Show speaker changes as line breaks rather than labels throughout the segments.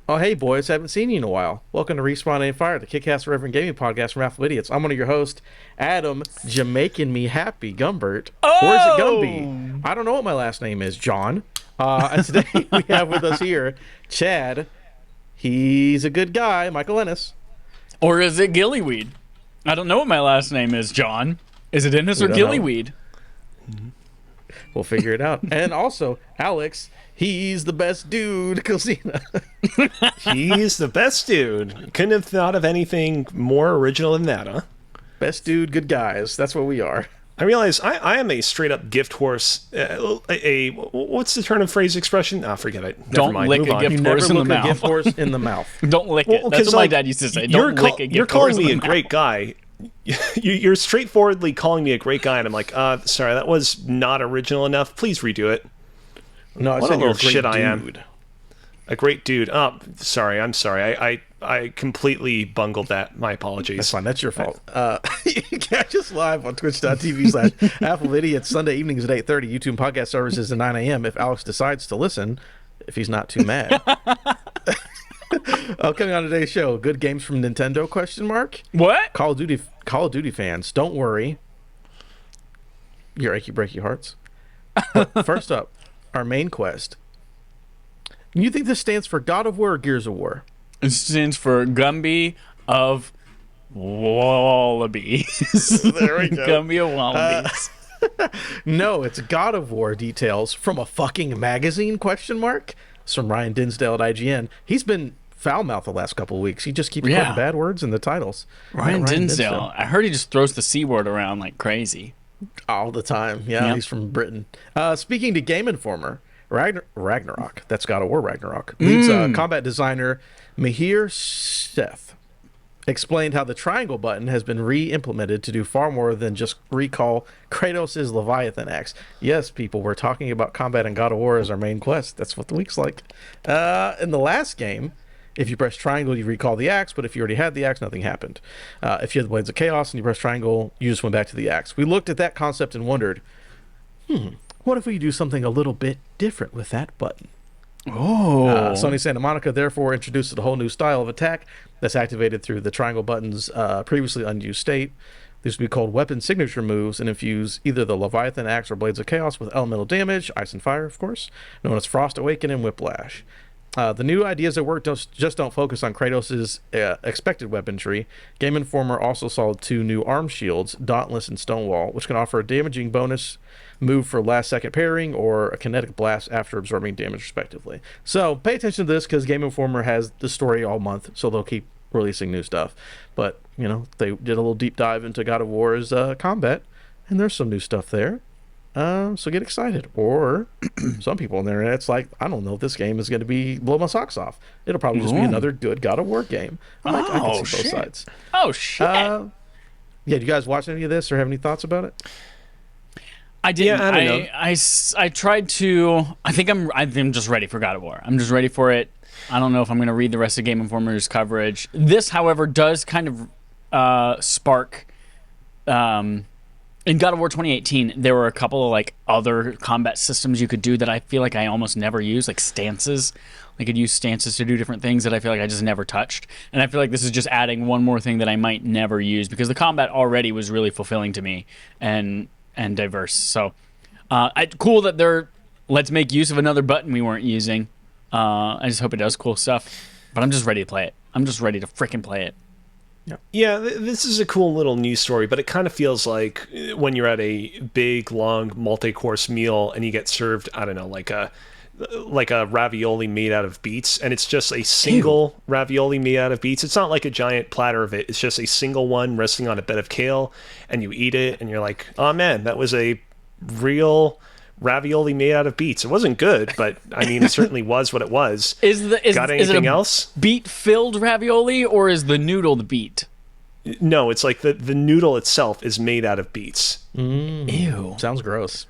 Oh, hey, boys. Haven't seen you in a while. Welcome to Respawn Aim Fire, the kick-ass Reverend Gaming podcast from RAF Idiots. I'm one of your hosts, Adam, Jamaican Me Happy Gumbert. Or is it Gumby? I don't know what my last name is, John. And today we have with us here Chad. He's a good guy, Michael Ennis.
Or is it Gillyweed? I don't know what my last name is, John. Is it Ennis or Gillyweed?
We'll figure it out. And also, Alex. He's the best dude, Cosina.
He's the best dude. Couldn't have thought of anything more original than that, huh?
Best dude, good guys. That's what we are.
I realize I am a straight-up gift horse. What's the turn of phrase expression? Forget it. Never
Don't
mind.
lick
Move
a
on.
gift horse in the mouth.
Gift horse in the mouth.
Don't lick it. That's what my dad used to say. Don't lick a gift horse in the mouth.
You're calling me a great guy. You're straightforwardly calling me a great guy, and I'm like, sorry, that was not original enough. Please redo it.
No, I
what
said
a
you're
little
a great
shit
dude.
I am. A great dude. Oh, sorry. I'm sorry. I completely bungled that. My apologies.
That's fine. That's your fault. You can catch us live on twitch.tv/AppleVidiots Sunday evenings at 8:30. YouTube podcast services at 9 a.m. if Alex decides to listen, if he's not too mad. Coming on today's show, good games from Nintendo?
What?
Call of Duty fans, don't worry. Your achy breaky hearts. First up, our main quest. You think this stands for God of War or Gears of War?
It stands for Gumby of Wallabies.
There we go.
Gumby of Wallabies.
No, it's God of War details from a fucking magazine, ? It's from Ryan Dinsdale at IGN. He's been foul-mouthed the last couple of weeks. He just keeps putting bad words in the titles.
Ryan Dinsdale. I heard he just throws the C word around like crazy.
All the time. Yeah, he's from Britain. Speaking to Game Informer, Ragnarok, that's God of War Ragnarok, leads combat designer Mihir Seth explained how the triangle button has been re-implemented to do far more than just recall Kratos' Leviathan axe. Yes, people, we're talking about combat and God of War as our main quest. That's what the week's like. In the last game, if you press triangle, you recall the axe, but if you already had the axe, nothing happened. If you had the Blades of Chaos and you press triangle, you just went back to the axe. We looked at that concept and wondered, what if we do something a little bit different with that button? Sony Santa Monica therefore introduced a whole new style of attack that's activated through the triangle button's previously unused state. These will be called weapon signature moves and infuse either the Leviathan axe or Blades of Chaos with elemental damage, ice and fire, of course, known as Frost Awaken and Whiplash. The new ideas at work just don't focus on Kratos' expected weaponry. Game Informer also saw 2 new arm shields, Dauntless and Stonewall, which can offer a damaging bonus move for last-second parrying or a kinetic blast after absorbing damage, respectively. So pay attention to this because Game Informer has the story all month, so they'll keep releasing new stuff. But, they did a little deep dive into God of War's combat, and there's some new stuff there. So get excited. Or some people on the internet, it's like, I don't know if this game is going to blow my socks off. It'll probably just be another good God of War game. I can see both sides.
Oh, shit.
Yeah, do you guys watch any of this or have any thoughts about it?
I didn't.
Yeah, I don't know.
I tried to. I think I'm just ready for God of War. I'm just ready for it. I don't know if I'm going to read the rest of Game Informer's coverage. This, however, does kind of spark. In God of War 2018, there were a couple of other combat systems you could do that I feel like I almost never use, like stances. I could use stances to do different things that I feel like I just never touched. And I feel like this is just adding one more thing that I might never use because the combat already was really fulfilling to me and diverse. So cool that let's make use of another button we weren't using. I just hope it does cool stuff. But I'm just ready to play it. I'm just ready to frickin' play it.
Yeah, this is a cool little news story, but it kind of feels like when you're at a big, long, multi-course meal and you get served, I don't know, like a ravioli made out of beets, and it's just a single ravioli made out of beets. It's not like a giant platter of it. It's just a single one resting on a bed of kale, and you eat it, and you're like, oh man, that was a real ravioli made out of beets. It wasn't good, but I mean, it certainly was what it was. Got anything else?
Beet-filled ravioli, or is the noodle the beet?
No, it's like the noodle itself is made out of beets.
Ew. Sounds gross.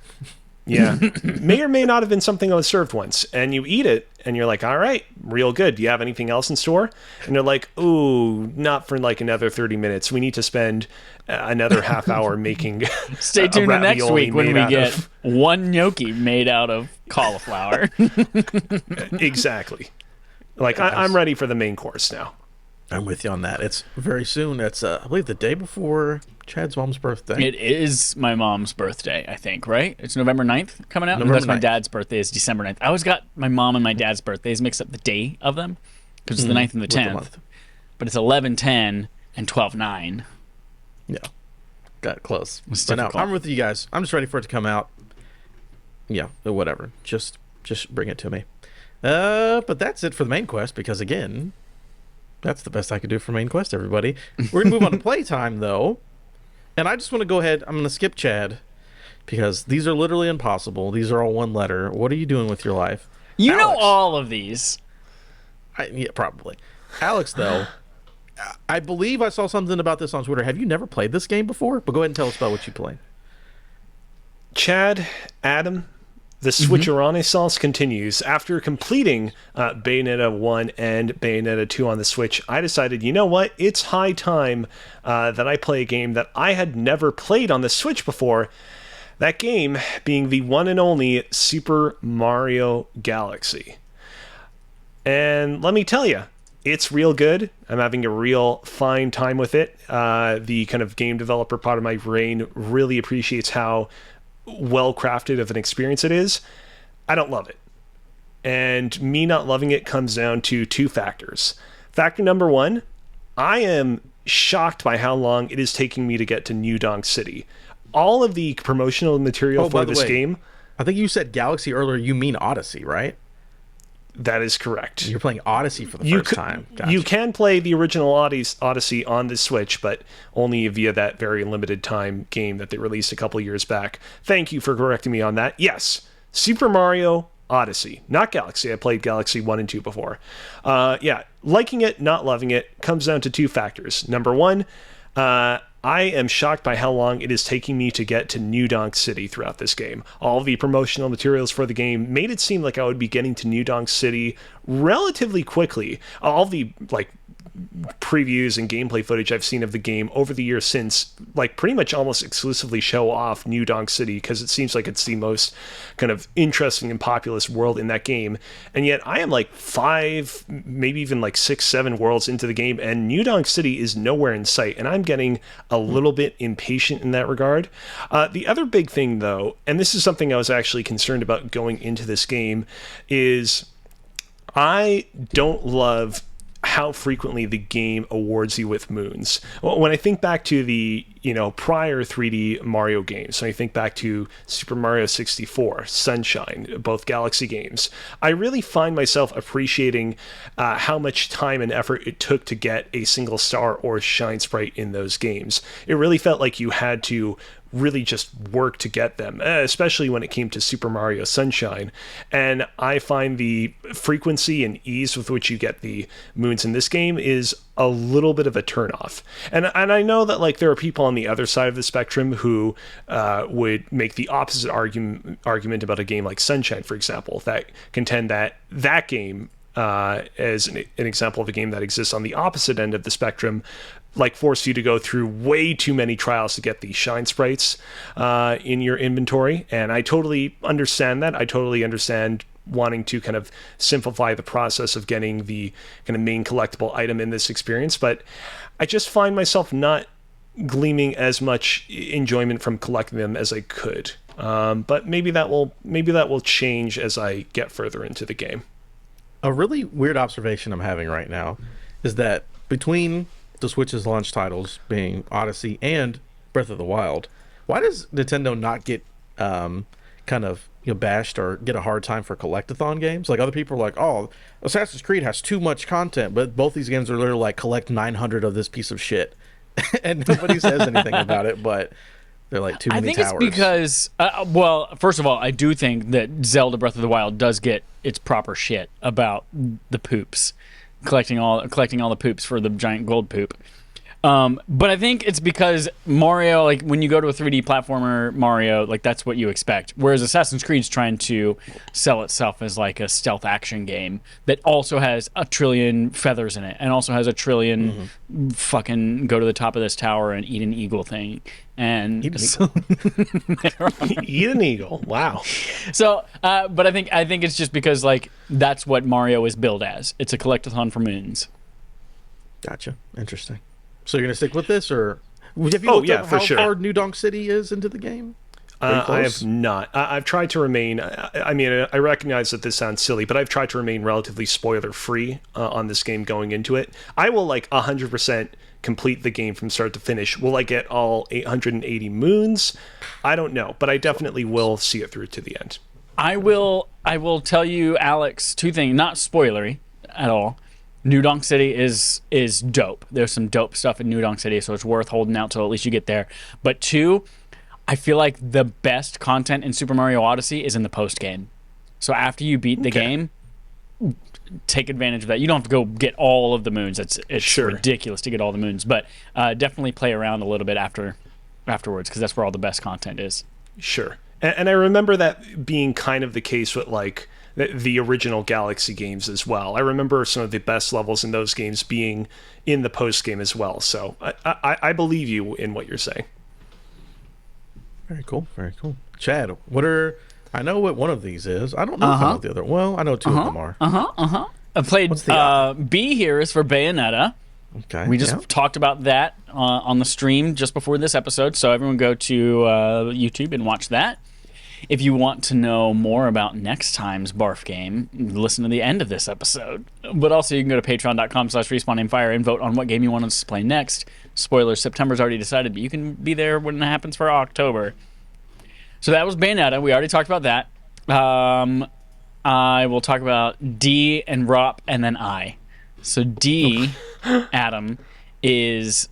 Yeah. May or may not have been something that was served once. And you eat it, and you're like, all right, real good. Do you have anything else in store? And they're like, ooh, not for like another 30 minutes. We need to spend another half hour making
Stay tuned to next week when we get one gnocchi made out of cauliflower.
Exactly. Like, I'm ready for the main course now.
I'm with you on that. It's very soon. It's, I believe, the day before Chad's mom's birthday.
It is my mom's birthday, I think, right? It's November 9th coming out?
November
That's
9th.
my dad's birthday is December 9th. I always got my mom and my dad's birthdays mixed up the day of them because it's the 9th and the 10th. But it's 11/10 and 12/9.
Yeah. Got it close.
It's
but no,
difficult.
I'm with you guys. I'm just ready for it to come out. Yeah, whatever. Just bring it to me. But that's it for the main quest because, again, that's the best I could do for main quest, everybody. We're going to move on to playtime, though. And I just want to go ahead. I'm going to skip Chad because these are literally impossible. These are all one letter. What are you doing with your life?
You
Alex,
know all of these.
yeah, probably. Alex, though, I believe I saw something about this on Twitter. Have you never played this game before? But go ahead and tell us about what you played.
Chad, Adam, the Switch-a-Renaissance continues. After completing Bayonetta 1 and Bayonetta 2 on the Switch, I decided, you know what? It's high time that I play a game that I had never played on the Switch before. That game being the one and only Super Mario Galaxy. And let me tell you, it's real good. I'm having a real fine time with it. The kind of game developer part of my brain really appreciates how well-crafted of an experience it is. I don't love it. And me not loving it comes down to two factors. Factor number one, I am shocked by how long it is taking me to get to New Donk City. All of the promotional material for this game...
I think you said Galaxy earlier. You mean Odyssey, right?
That is correct.
You're playing Odyssey for the first time. Gotcha.
You can play the original Odyssey on the Switch, but only via that very limited time game that they released a couple years back. Thank you for correcting me on that. Yes, Super Mario Odyssey, not Galaxy. I played Galaxy 1 and 2 before. Yeah, liking it, not loving it, comes down to two factors. Number one, I am shocked by how long it is taking me to get to New Donk City throughout this game. All the promotional materials for the game made it seem like I would be getting to New Donk City relatively quickly. All the previews and gameplay footage I've seen of the game over the years since pretty much almost exclusively show off New Donk City because it seems like it's the most kind of interesting and populous world in that game. And yet I am 5, maybe even 6, 7 worlds into the game and New Donk City is nowhere in sight. And I'm getting a little bit impatient in that regard. The other big thing though, and this is something I was actually concerned about going into this game, is I don't love how frequently the game awards you with moons. When I think back to the prior 3D Mario games, so I think back to Super Mario 64, Sunshine, both Galaxy games, I really find myself appreciating how much time and effort it took to get a single star or shine sprite in those games. It really felt like you had to really just work to get them, especially when it came to Super Mario Sunshine. And I find the frequency and ease with which you get the moons in this game is a little bit of a turnoff. And I know that there are people on the other side of the spectrum who would make the opposite argument about a game like Sunshine, for example, that contend that game as an example of a game that exists on the opposite end of the spectrum, force you to go through way too many trials to get the shine sprites in your inventory. And I totally understand that. I totally understand wanting to kind of simplify the process of getting the kind of main collectible item in this experience. But I just find myself not gleaming as much enjoyment from collecting them as I could. But maybe that will change as I get further into the game.
A really weird observation I'm having right now is that between the Switch's launch titles being Odyssey and Breath of the Wild, why does Nintendo not get kind of bashed or get a hard time for collectathon games? Other people are like, oh, Assassin's Creed has too much content, but both these games are literally collect 900 of this piece of shit, and nobody says anything about it, but they're too many towers.
I think it's because, well, first of all, I do think that Zelda Breath of the Wild does get its proper shit about the poops, collecting all the poops for the giant gold poop. But I think it's because Mario, like when you go to a 3D platformer Mario, like that's what you expect. Whereas Assassin's Creed's trying to sell itself as like a stealth action game that also has a trillion feathers in it, and also has a trillion fucking go to the top of this tower and eat an eagle thing. And
Eat an
so,
Eat an eagle. Wow.
so but I think it's just because like that's what Mario is billed as. It's a collectathon for moons.
Gotcha. Interesting. So you're gonna stick with this, or have you looked up
for
how
sure.
far New Donk City is into the game?
I have not. I've tried to remain. I mean, I recognize that this sounds silly, but I've tried to remain relatively spoiler free on this game going into it. I will like 100% complete the game from start to finish. Will I get all 880 moons? I don't know, but I definitely will see it through to the end.
I will tell you, Alex, two things, not spoilery at all. New Donk City is dope. There's some dope stuff in New Donk City, so it's worth holding out till at least you get there. But two, I feel like the best content in Super Mario Odyssey is in the post game. So after you beat the game, take advantage of that. You don't have to go get all of the moons. It's ridiculous to get all the moons, but definitely play around a little bit afterwards, because that's where all the best content is.
Sure. And I remember that being kind of the case with like the original Galaxy games as well. I remember some of the best levels in those games being in the post game as well. So I believe you in what you're saying.
Very cool. Very cool. Chad, I know what one of these is. I don't know if I know the other. Well, I know two of them are.
I played B here is for Bayonetta.
Okay.
We just talked about that on the stream just before this episode, so everyone go to YouTube and watch that. If you want to know more about next time's Barf game, listen to the end of this episode. But also you can go to patreon.com/respawnandfire and vote on what game you want us to play next. Spoilers, September's already decided, but you can be there when it happens for October. So that was Bayonetta. We already talked about that. I will talk about D and ROP and then I. So D, Adam, is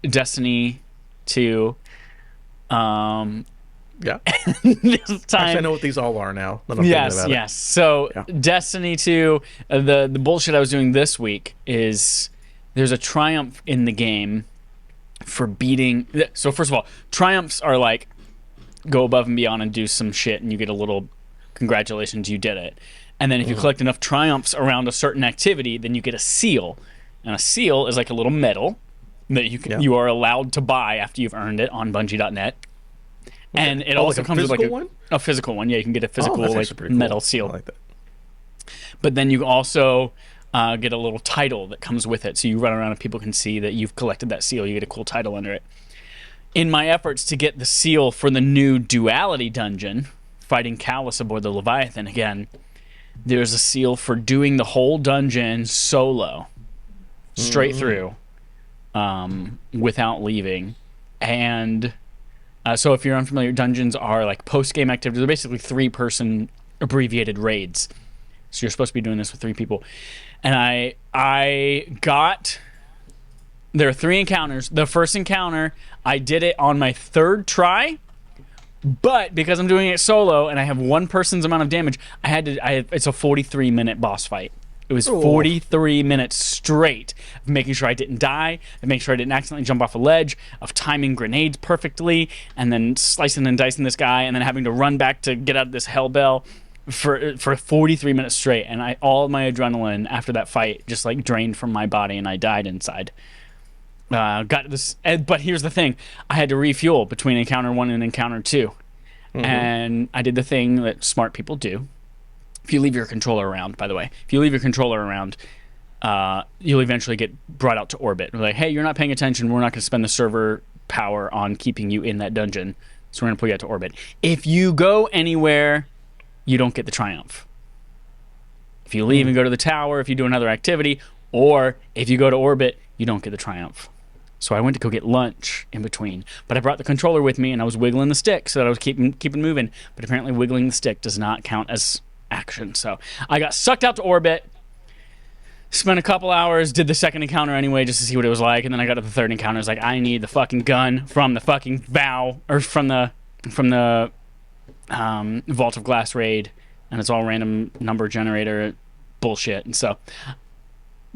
Destiny 2.
Yeah.
This time,
Actually, I know what these all are now. That I'm thinking about
yes. So Destiny 2, the bullshit I was doing this week is there's a triumph in the game for beating. So first of all, triumphs are like go above and beyond and do some shit, and you get a little congratulations, you did it. And then if you collect enough triumphs around a certain activity, then you get a seal. And a seal is like a little medal that you are allowed to buy after you've earned it on Bungie.net. And it also
like
comes with like
a
physical one. Yeah, you can get a physical
cool.
metal seal.
I like that.
But then you also get a little title that comes with it. So you run around and people can see that you've collected that seal. You get a cool title under it. In my efforts to get the seal for the new Duality dungeon, fighting Callus aboard the Leviathan again, there's a seal for doing the whole dungeon solo, straight through, without leaving. And so if you're unfamiliar, dungeons are like post-game activities. They're basically 3-person abbreviated raids. So you're supposed to be doing this with 3 people. And there are 3 encounters. The first encounter, I did it on my 3rd try. But because I'm doing it solo and I have one person's amount of damage, it's a 43-minute boss fight. It was 43 minutes straight of making sure I didn't die, of making sure I didn't accidentally jump off a ledge, of timing grenades perfectly, and then slicing and dicing this guy, and then having to run back to get out of this hellbell for 43 minutes straight. And all my adrenaline after that fight just like drained from my body, and I died inside. Got this, but here's the thing: I had to refuel between encounter 1 and encounter 2, and I did the thing that smart people do. If you leave your controller around, by the way, you'll eventually get brought out to orbit. We're like, hey, you're not paying attention. We're not going to spend the server power on keeping you in that dungeon, so we're going to pull you out to orbit. If you go anywhere, you don't get the triumph. If you leave and go to the tower, if you do another activity, or if you go to orbit, you don't get the triumph. So I went to go get lunch in between. But I brought the controller with me, and I was wiggling the stick so that I was keeping moving. But apparently wiggling the stick does not count as action. So I got sucked out to orbit, spent a couple hours, did the second encounter anyway just to see what it was like, and then I got to the third encounter. I was like, I need the fucking gun from the fucking Vault of Glass raid, and it's all random number generator bullshit. And so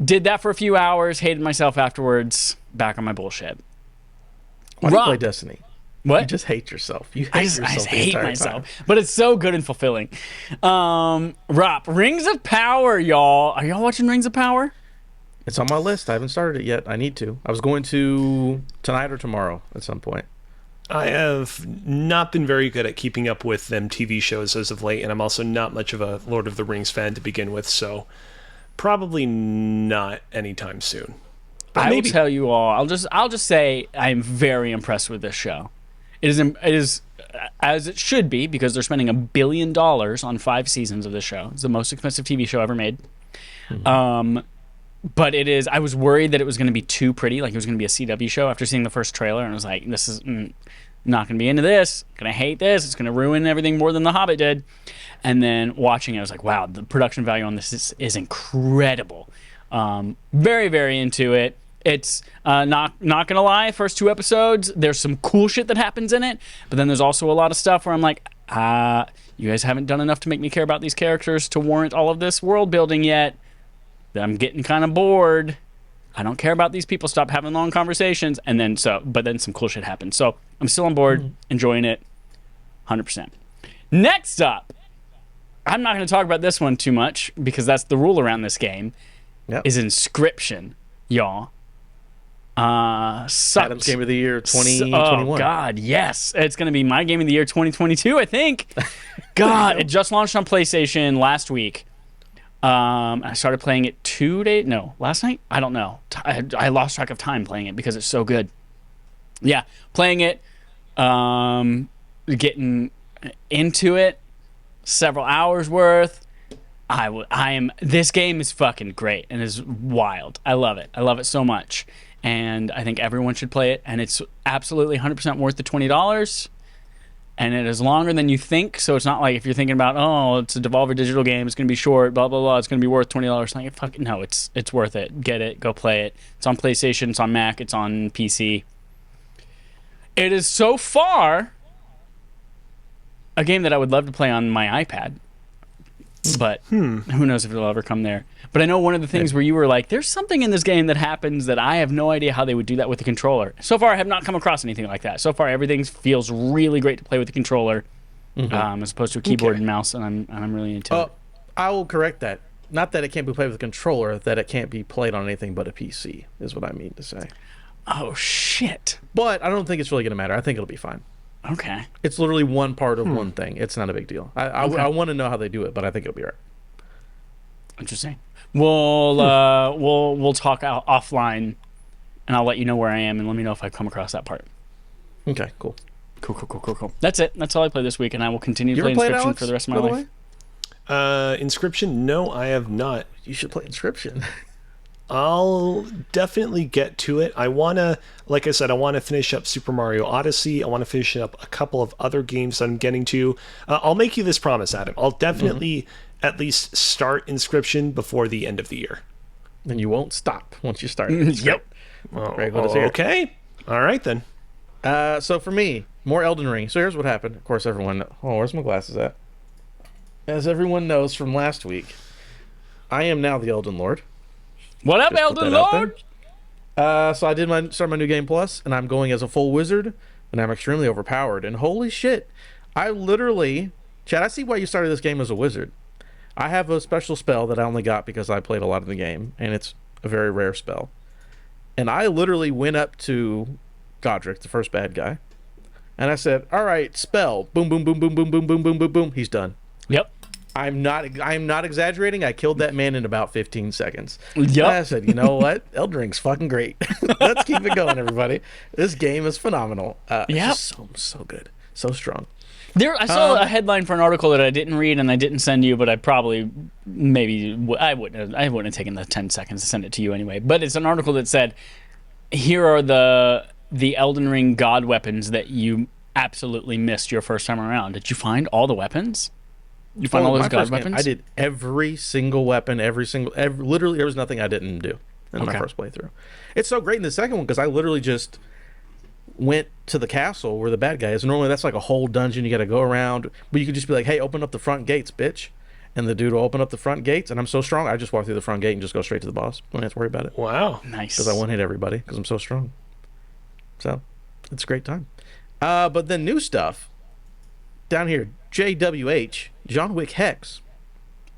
Did that for a few hours, hated myself afterwards, back on my bullshit.
Why do you play Destiny?
What?
You just hate yourself. You hate
I
yourself
just
the
hate
entire
myself.
time.
But it's so good and fulfilling. Rob, Rings of Power, y'all. Are y'all watching Rings of Power?
It's on my list. I haven't started it yet. I need to. I was going to tonight or tomorrow at some point.
I have not been very good at keeping up with them TV shows as of late, and I'm also not much of a Lord of the Rings fan to begin with, so probably not anytime soon. But
I
maybe.
will tell you all. I'll just say I'm very impressed with this show. It is as it should be, because they're spending $1 billion on 5 seasons of this show. It's the most expensive TV show ever made. Mm-hmm. But it is. I was worried that it was going to be too pretty, like it was going to be a CW show after seeing the first trailer, and I was like, "This is not going to be into this. Going to hate this. It's going to ruin everything more than The Hobbit did." And then watching it, I was like, "Wow, the production value on this is incredible." Very, very into it. It's not gonna lie, first 2 episodes, there's some cool shit that happens in it, but then there's also a lot of stuff where I'm like, you guys haven't done enough to make me care about these characters to warrant all of this world building yet. I'm getting kind of bored. I don't care about these people. Stop having long conversations. But then some cool shit happens. So I'm still on board, enjoying it, 100%. Next up, I'm not going to talk about this one too much because that's the rule around this game.
Yep.
Is Inscription, y'all. Sucks.
Adam's Game of the Year 2021.
Oh, God, yes. It's going to be my Game of the Year 2022, I think. God, it just launched on PlayStation last week. I started playing it last night? I don't know. I lost track of time playing it because it's so good. Yeah, playing it, getting into it, several hours worth. This game is fucking great and is wild. I love it. I love it so much. And I think everyone should play it. And it's absolutely 100% worth the $20. And it is longer than you think. So it's not like if you're thinking about, oh, it's a Devolver Digital game, it's going to be short, blah, blah, blah. It's going to be worth $20. Like, fucking no, it's worth it. Get it. Go play it. It's on PlayStation. It's on Mac. It's on PC. It is so far a game that I would love to play on my iPad. But who knows if it'll ever come there. But I know one of the things where you were like, there's something in this game that happens that I have no idea how they would do that with the controller. So far, I have not come across anything like that. So far, everything feels really great to play with the controller, as opposed to a keyboard and mouse, and I'm really into it.
I will correct that. Not that it can't be played with a controller, that it can't be played on anything but a PC, is what I mean to say.
Oh, shit.
But I don't think it's really going to matter. I think it'll be fine.
Okay.
It's literally one part of one thing. It's not a big deal. I want to know how they do it, but I think it'll be all right.
Interesting. We'll talk offline, and I'll let you know where I am, and let me know if I come across that part.
Okay, cool.
Cool. That's it. That's all I play this week, and I will continue to play
Inscription
Inscription for the rest of my life.
Inscription? No, I have not.
You should play Inscription.
I'll definitely get to it. I want to, like I said, I want to finish up Super Mario Odyssey. I want to finish up a couple of other games that I'm getting to. I'll make you this promise, Adam. I'll definitely at least start Inscription before the end of the year.
And you won't stop once you start.
Yep.
Well, okay. All right, then.
So for me, more Elden Ring. So here's what happened. Of course, everyone... Oh, where's my glasses at? As everyone knows from last week, I am now the Elden Lord.
What up, Elden Lord?
So I did start my new game plus, and I'm going as a full wizard, and I'm extremely overpowered. And holy shit, I literally, Chad, I see why you started this game as a wizard. I have a special spell that I only got because I played a lot of the game, and it's a very rare spell. And I literally went up to Godric, the first bad guy, and I said, "All right, spell, boom, boom, boom, boom, boom, boom, boom, boom, boom, boom." He's done.
Yep.
I'm not exaggerating. I killed that man in about 15 seconds.
Yep.
And I said, you know what? Elden Ring's fucking great. Let's keep it going, everybody. This game is phenomenal.
Yeah.
So good. So strong.
I saw a headline for an article that I didn't read and I didn't send you, but I probably I wouldn't have taken the 10 seconds to send it to you anyway. But it's an article that said, here are the Elden Ring god weapons that you absolutely missed your first time around. Did you find all the weapons? You find all those god weapons?
I did every single weapon, literally there was nothing I didn't do in my first playthrough. It's so great in the second one because I literally just went to the castle where the bad guy is. Normally that's like a whole dungeon you got to go around, but you could just be like, "Hey, open up the front gates, bitch," and the dude will open up the front gates, and I'm so strong, I just walk through the front gate and just go straight to the boss. Don't have to worry about it.
Wow.
Nice.
Because I one hit everybody because I'm so strong. So it's a great time. But then new stuff down here, JWH, John Wick Hex.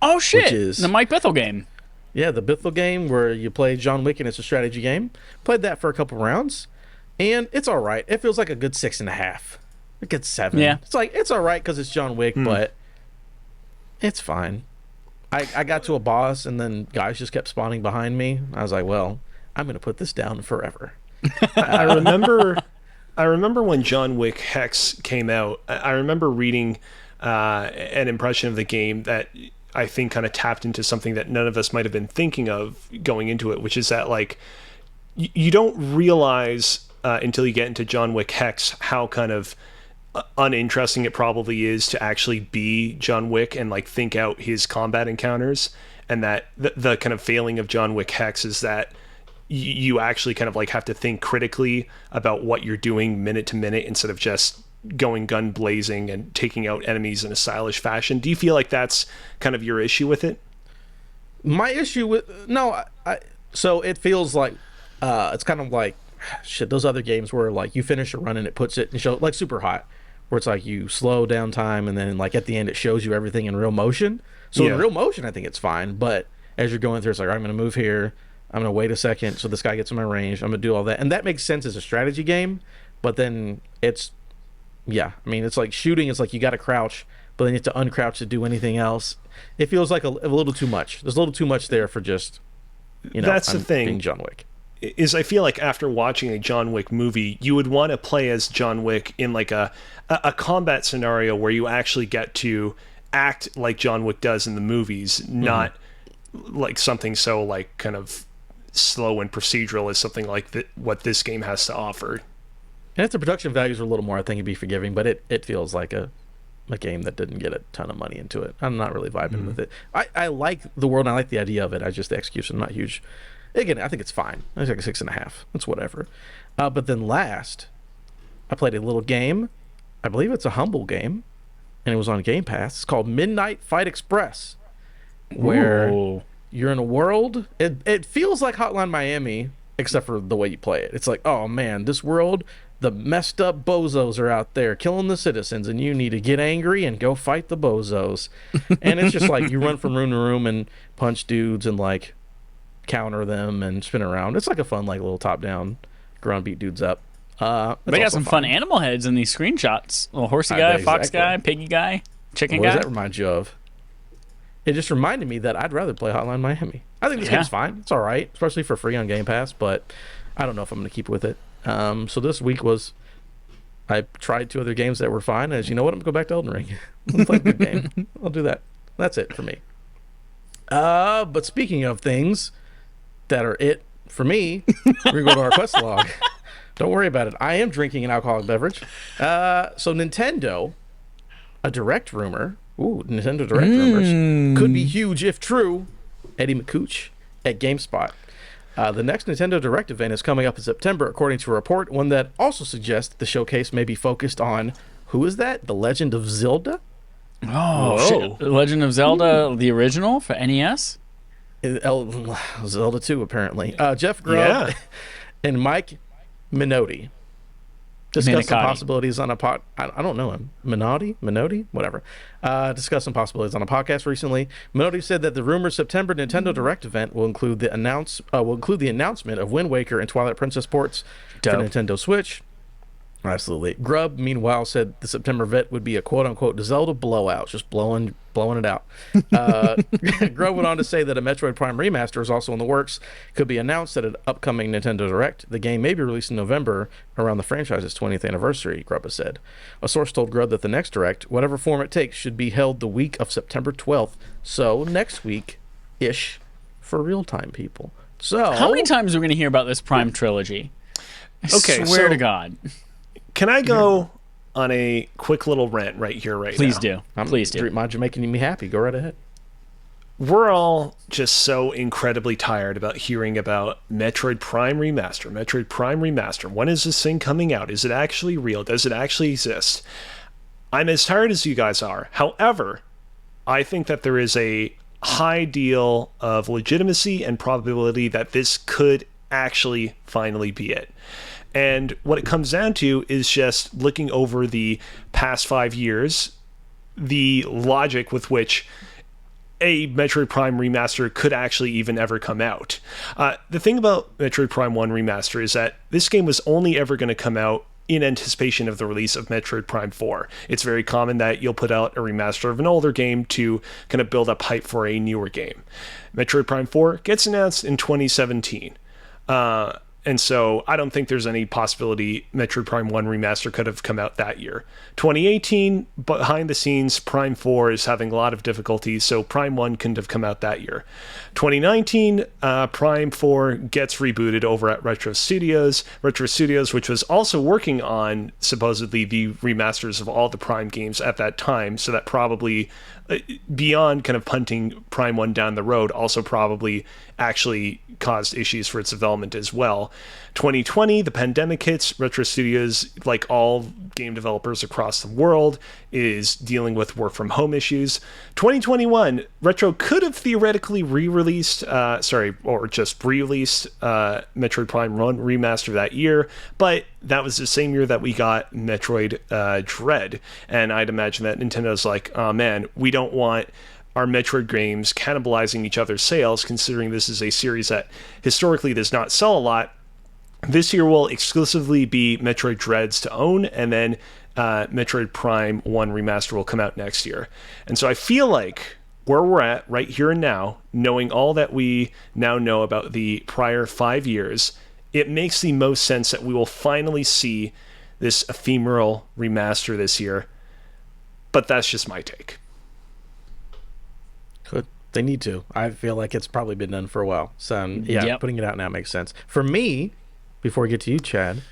Oh shit!
Which is
the Mike Bethel game.
Yeah, the Bithell game where you play John Wick and it's a strategy game. Played that for a couple rounds, and it's all right. It feels like a good 6.5. A good 7.
Yeah.
It's all right because it's John Wick, but it's fine. I got to a boss, and then guys just kept spawning behind me. I was like, well, I'm going to put this down forever.
I remember when John Wick Hex came out. I remember reading an impression of the game that I think kind of tapped into something that none of us might have been thinking of going into it, which is that like you don't realize until you get into John Wick Hex how kind of uninteresting it probably is to actually be John Wick and like think out his combat encounters, and that the kind of failing of John Wick Hex is that you actually kind of like have to think critically about what you're doing minute to minute instead of just going gun blazing and taking out enemies in a stylish fashion. Do you feel like that's kind of your issue with it?
My issue with so it feels like it's kind of like shit, those other games where like you finish a run and it puts it and show like Super Hot, where it's like you slow down time and then like at the end it shows you everything in real motion. So in real motion I think it's fine, but as you're going through it's like, all right, I'm gonna move here, I'm gonna wait a second so this guy gets in my range, I'm gonna do all that, and that makes sense as a strategy game. But then it's it's like shooting. It's like you got to crouch, but then you have to uncrouch to do anything else. It feels like a little too much. There's a little too much there for just,
that's the thing.
Being John Wick.
Is I feel like after watching a John Wick movie, you would want to play as John Wick in like a combat scenario where you actually get to act like John Wick does in the movies, not like something so like kind of slow and procedural as something like what this game has to offer.
And if the production values were a little more, I think it'd be forgiving, but it feels like a game that didn't get a ton of money into it. I'm not really vibing with it. I like the world, and I like the idea of it. I just, the execution, not huge. Again, I think it's fine. I think like a 6.5. It's whatever. But then last, I played a little game. I believe it's a humble game, and it was on Game Pass. It's called Midnight Fight Express, where you're in a world. It feels like Hotline Miami, except for the way you play it. It's like, oh man, this world, the messed up bozos are out there killing the citizens, and you need to get angry and go fight the bozos. And it's just like you run from room to room and punch dudes and like counter them and spin around. It's like a fun like little top down ground beat dudes up.
They got some fun animal heads in these screenshots. Little horsey guy, fox guy, piggy guy, chicken guy.
What does that remind you of? It just reminded me that I'd rather play Hotline Miami. I think this game's fine. It's all right, especially for free on Game Pass, but I don't know if I'm going to keep with it. So this week I tried 2 other games that were fine. As you know what, I'm going to go back to Elden Ring. I'll play a good game. I'll do that. That's it for me. But speaking of things that are it for me, we're going to go to our quest log. Don't worry about it. I am drinking an alcoholic beverage. So Nintendo, a Direct rumor. Nintendo Direct rumors could be huge if true. Eddie McCooch at GameSpot. The next Nintendo Direct event is coming up in September, according to a report, one that also suggests the showcase may be focused on, who is that? The Legend of Zelda?
Oh, shit. Legend of Zelda, the original for NES?
Zelda 2, apparently. Jeff Grubb and Mike Minotti discussed some possibilities on a I don't know him. Minotti? Whatever. Discussed some possibilities on a podcast recently. Minotti said that the rumored September Nintendo Direct event will include the announcement of Wind Waker and Twilight Princess ports for Nintendo Switch. Absolutely. Grubb, meanwhile, said the September event would be a quote-unquote Zelda blowout, just blowing it out. Grubb went on to say that a Metroid Prime remaster is also in the works, could be announced at an upcoming Nintendo Direct. The game may be released in November, around the franchise's 20th anniversary, Grubb has said. A source told Grubb that the next Direct, whatever form it takes, should be held the week of September 12th, so next week-ish for real-time people. So,
how many times are we going to hear about this Prime trilogy? I swear to God.
Can I go on a quick little rant right here, right
Please
now?
Please do.
Mind you making me happy. Go right ahead.
We're all just so incredibly tired about hearing about Metroid Prime Remaster. Metroid Prime Remaster. When is this thing coming out? Is it actually real? Does it actually exist? I'm as tired as you guys are. However, I think that there is a high deal of legitimacy and probability that this could actually finally be it. And what it comes down to is just looking over the past 5 years, the logic with which a Metroid Prime remaster could actually even ever come out. The thing about Metroid Prime 1 remaster is that this game was only ever going to come out in anticipation of the release of Metroid Prime 4. It's very common that you'll put out a remaster of an older game to kind of build up hype for a newer game. Metroid Prime 4 gets announced in 2017. And so I don't think there's any possibility Metroid Prime 1 remaster could have come out that year. 2018, behind the scenes, Prime 4 is having a lot of difficulties, so Prime 1 couldn't have come out that year. 2019, Prime 4 gets rebooted over at Retro Studios. Retro Studios, which was also working on, supposedly, the remasters of all the Prime games at that time, so that probably, beyond kind of punting Prime 1 down the road, also probably actually caused issues for its development as well. 2020, the pandemic hits. Retro Studios, like all game developers across the world, is dealing with work from home issues. 2021, Retro could have theoretically re-released Metroid Prime 1 remaster that year, but that was the same year that we got Metroid Dread, and I'd imagine that Nintendo's like, oh man, we don't want our Metroid games cannibalizing each other's sales, considering this is a series that historically does not sell a lot. This year will exclusively be Metroid Dreads to own, and then Metroid Prime 1 Remaster will come out next year. And so I feel like where we're at right here and now, knowing all that we now know about the prior 5 years, it makes the most sense that we will finally see this ephemeral remaster this year. But that's just my take.
Good. They need to. I feel like it's probably been done for a while. So, yeah, Putting it out now makes sense. For me, before we get to you, Chad,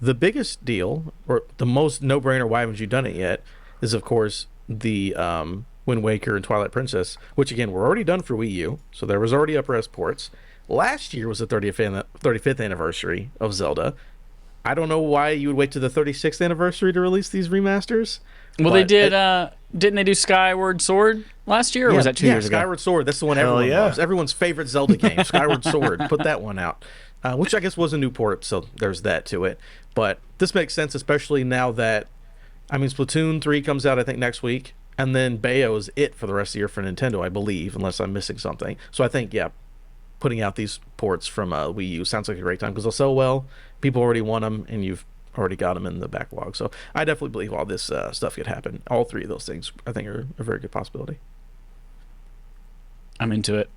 the biggest deal, or the most no-brainer, why haven't you done it yet, is, of course, the Wind Waker and Twilight Princess, which, again, were already done for Wii U, so there was already up-res ports. Last year was the 35th anniversary of Zelda. I don't know why you would wait to the 36th anniversary to release these remasters.
Well, they did. Didn't they do Skyward Sword last year, or was that 2 years ago?
Skyward Sword. That's the one everyone loves. Everyone's favorite Zelda game, Skyward Sword. Put that one out, which I guess was a new port, so there's that to it. But this makes sense, especially now that, Splatoon 3 comes out, I think, next week, and then Bayo is it for the rest of the year for Nintendo, I believe, unless I'm missing something. So I think, putting out these ports from Wii U sounds like a great time because they'll sell well. People already want them, and you've already got them in the backlog. So I definitely believe all this stuff could happen. All three of those things, I think, are a very good possibility.
I'm into it.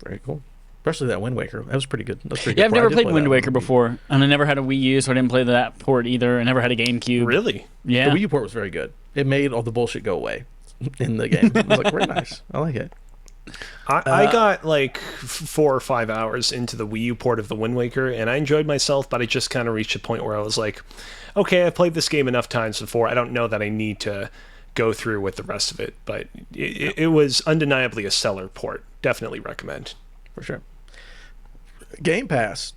Very cool. Especially that Wind Waker. That was pretty good.
I've never played Wind Waker before, and I never had a Wii U, so I didn't play that port either. I never had a GameCube.
Really?
Yeah.
The Wii U port was very good. It made all the bullshit go away in the game. It was like very nice. I like it.
I got like 4 or 5 hours into the Wii U port of the Wind Waker, and I enjoyed myself, but I just kind of reached a point where I was like, okay, I've played this game enough times before. I don't know that I need to go through with the rest of it, but it was undeniably a stellar port. Definitely recommend.
For sure. Game Pass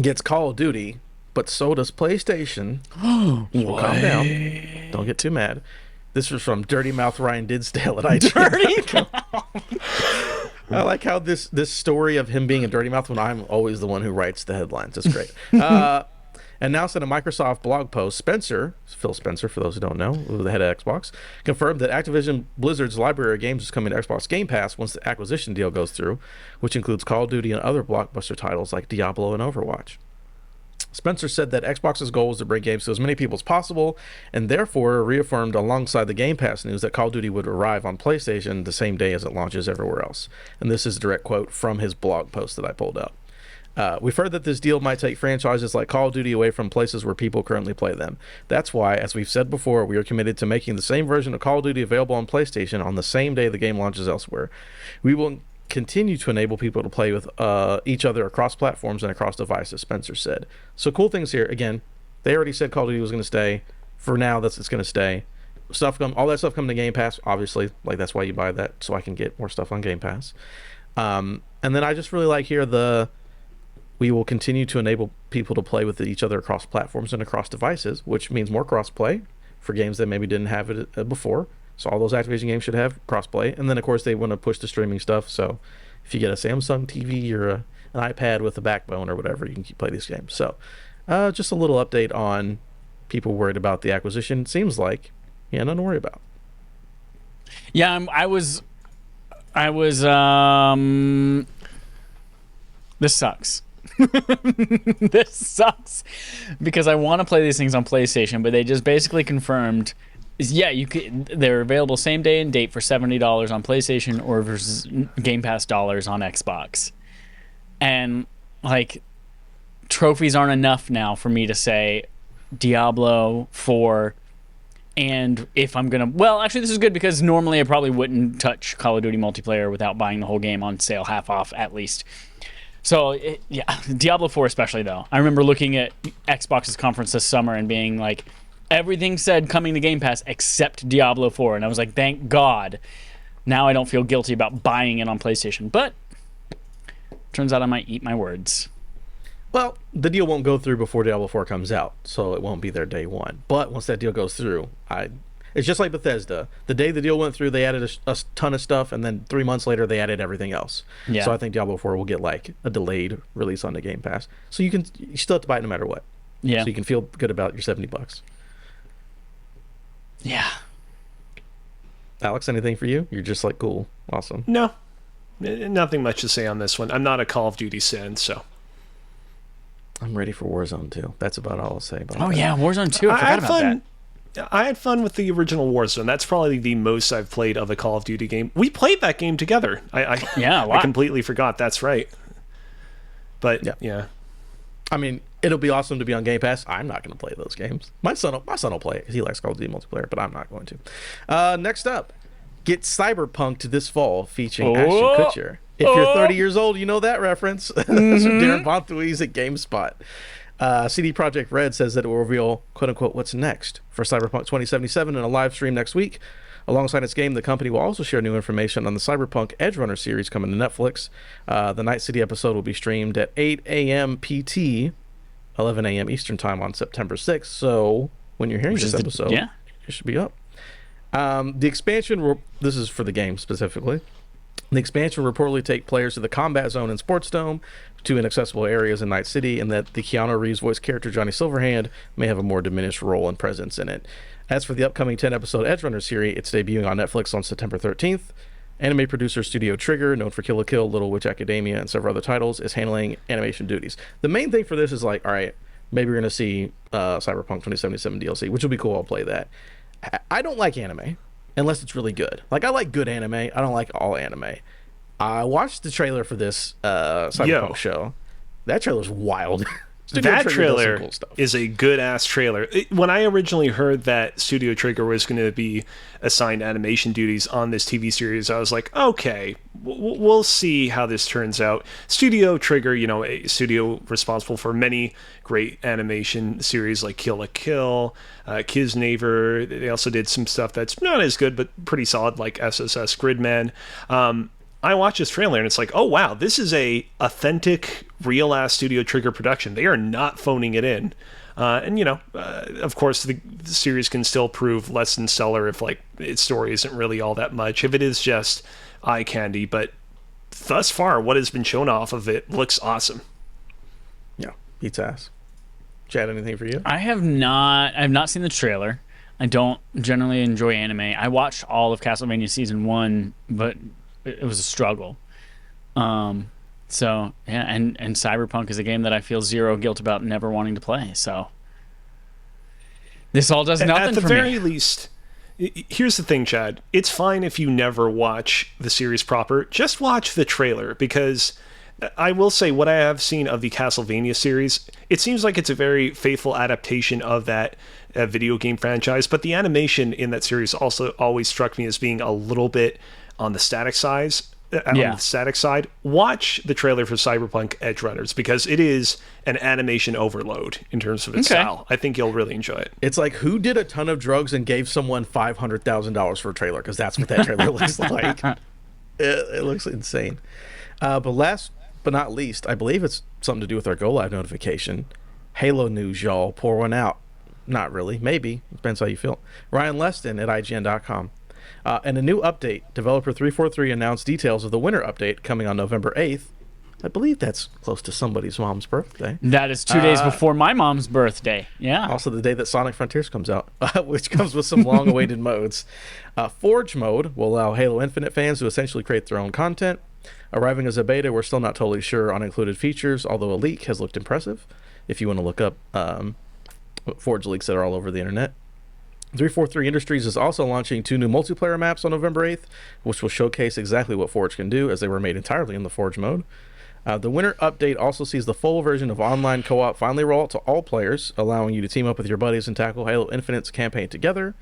gets Call of Duty, but so does PlayStation. So calm down. Don't get too mad. This was from Dirty Mouth Ryan Didsdale at IGN. I like how this story of him being a dirty mouth when I'm always the one who writes the headlines. It's great. And now, in a Microsoft blog post, Phil Spencer, for those who don't know, the head of Xbox, confirmed that Activision Blizzard's library of games is coming to Xbox Game Pass once the acquisition deal goes through, which includes Call of Duty and other blockbuster titles like Diablo and Overwatch. Spencer said that Xbox's goal was to bring games to as many people as possible, and therefore reaffirmed alongside the Game Pass news that Call of Duty would arrive on PlayStation the same day as it launches everywhere else. And this is a direct quote from his blog post that I pulled up. We've heard that this deal might take franchises like Call of Duty away from places where people currently play them. That's why, as we've said before, we are committed to making the same version of Call of Duty available on PlayStation on the same day the game launches elsewhere. We will continue to enable people to play with each other across platforms and across devices, Spencer said. So cool things here. Again, they already said Call of Duty was going to stay. For now, it's going to stay. All that stuff coming to Game Pass, obviously. Like, that's why you buy that, so I can get more stuff on Game Pass. And then I just really like here we will continue to enable people to play with each other across platforms and across devices, which means more cross-play for games that maybe didn't have it before. So all those Activision games should have crossplay. And then, of course, they want to push the streaming stuff. So if you get a Samsung TV or an iPad with a backbone or whatever, you can play these games. So just a little update on people worried about the acquisition. Seems like, yeah, nothing to worry about.
Yeah, this sucks. This sucks because I want to play these things on PlayStation, but they just basically confirmed, they're available same day and date for $70 on PlayStation or versus Game Pass dollars on Xbox. And like, trophies aren't enough now for me to say Diablo 4. And if I'm gonna, well, actually, this is good because normally I probably wouldn't touch Call of Duty multiplayer without buying the whole game on sale, half off at least. So Diablo 4 especially though. I remember looking at Xbox's conference this summer and being like, everything said coming to Game Pass except Diablo 4, and I was like, thank God. Now I don't feel guilty about buying it on PlayStation, but turns out I might eat my words.
Well, the deal won't go through before Diablo 4 comes out, so it won't be there day one. But once that deal goes through, it's just like Bethesda. The day the deal went through, they added a ton of stuff, and then 3 months later, they added everything else. Yeah. So I think Diablo 4 will get like a delayed release on the Game Pass. So you still have to buy it no matter what.
Yeah.
So you can feel good about your $70.
Yeah.
Alex, anything for you? You're just like, cool, awesome.
No, nothing much to say on this one. I'm not a Call of Duty fan, so.
I'm ready for Warzone 2. That's about all I'll say about
that.
Yeah,
Warzone 2. I forgot about that.
I had fun with the original Warzone. That's probably the most I've played of a Call of Duty game. We played that game together. I completely forgot. That's right. But yeah.
I mean, it'll be awesome to be on Game Pass. I'm not going to play those games. My son will play it because he likes Call of Duty multiplayer, but I'm not going to. Next up, get Cyberpunked this fall featuring Ashton Kutcher. If you're 30 years old, you know that reference. That's from Darren Bontuise at GameSpot. CD Projekt Red says that it will reveal, quote-unquote, what's next for Cyberpunk 2077 in a live stream next week. Alongside its game, the company will also share new information on the Cyberpunk Edgerunner series coming to Netflix. The Night City episode will be streamed at 8 a.m. PT, 11 a.m. Eastern Time on September 6th. So when you're hearing this episode, it should be up. The expansion, this is for the game specifically. The expansion will reportedly take players to the Combat Zone and Sports Dome, to inaccessible areas in Night City, and that the Keanu Reeves voice character Johnny Silverhand may have a more diminished role and presence in it. As for the upcoming 10-episode Edgerunner series, it's debuting on Netflix on September 13th. Anime producer Studio Trigger, known for Kill la Kill, Little Witch Academia, and several other titles, is handling animation duties. The main thing for this is like, all right, maybe we're going to see Cyberpunk 2077 DLC, which will be cool. I'll play that. I don't like anime unless it's really good. Like, I like good anime. I don't like all anime. I watched the trailer for this Cyberpunk show. That trailer's wild.
That trailer is a good-ass trailer. When I originally heard that Studio Trigger was going to be assigned animation duties on this TV series, I was like, okay, we'll see how this turns out. Studio Trigger, a studio responsible for many great animation series like Kill la Kill, Kiznaiver. They also did some stuff that's not as good, but pretty solid, like SSS Gridman. I watched this trailer and it's like, oh wow, this is a authentic, real-ass Studio Trigger production. They are not phoning it in. Of course, the series can still prove less than stellar if its story isn't really all that much. If it is just eye candy, but thus far, what has been shown off of it looks awesome.
Yeah, beats ass. Chad, anything for you?
I've not seen the trailer. I don't generally enjoy anime. I watched all of Castlevania Season 1, but it was a struggle. And Cyberpunk is a game that I feel zero guilt about never wanting to play. So this all does nothing for me. At the very
least, here's the thing, Chad. It's fine if you never watch the series proper. Just watch the trailer, because I will say what I have seen of the Castlevania series, it seems like it's a very faithful adaptation of that video game franchise. But the animation in that series also always struck me as being a little bit on the static side. Watch the trailer for Cyberpunk Edgerunners, because it is an animation overload in terms of its style. I think you'll really enjoy it.
It's like, who did a ton of drugs and gave someone $500,000 for a trailer? Because that's what that trailer looks like. It looks insane. But last but not least, I believe it's something to do with our Go Live notification. Halo news, y'all. Pour one out. Not really. Maybe. Depends how you feel. Ryan Leston at IGN.com. And a new update. Developer 343 announced details of the winter update coming on November 8th. I believe that's close to somebody's mom's birthday.
That is 2 days before my mom's birthday. Yeah.
Also the day that Sonic Frontiers comes out, which comes with some long-awaited modes. Forge mode will allow Halo Infinite fans to essentially create their own content. Arriving as a beta, we're still not totally sure on included features, although a leak has looked impressive. If you want to look up Forge leaks that are all over the internet. 343 Industries is also launching 2 new multiplayer maps on November 8th, which will showcase exactly what Forge can do, as they were made entirely in the Forge mode. The winter update also sees the full version of online co-op finally roll out to all players, allowing you to team up with your buddies and tackle Halo Infinite's campaign together.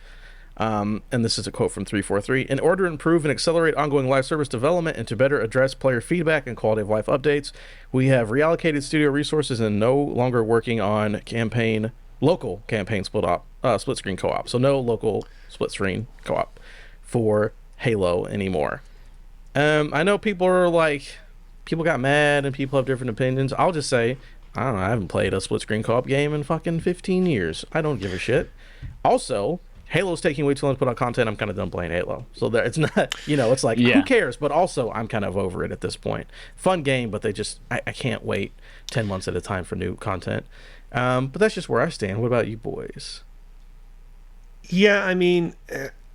And this is a quote from 343. In order to improve and accelerate ongoing live service development and to better address player feedback and quality of life updates, we have reallocated studio resources and no longer working on local campaign split screen co-op. So no local split screen co-op for Halo anymore. I know people got mad and people have different opinions. I'll just say, I don't know, I haven't played a split screen co-op game in fucking 15 years. I don't give a shit. Also, Halo's taking way too long to put out content. I'm kind of done playing Halo. So there, it's not, it's like, who cares? But also, I'm kind of over it at this point. Fun game, but I can't wait 10 months at a time for new content. But that's just where I stand. What about you boys?
Yeah, I mean,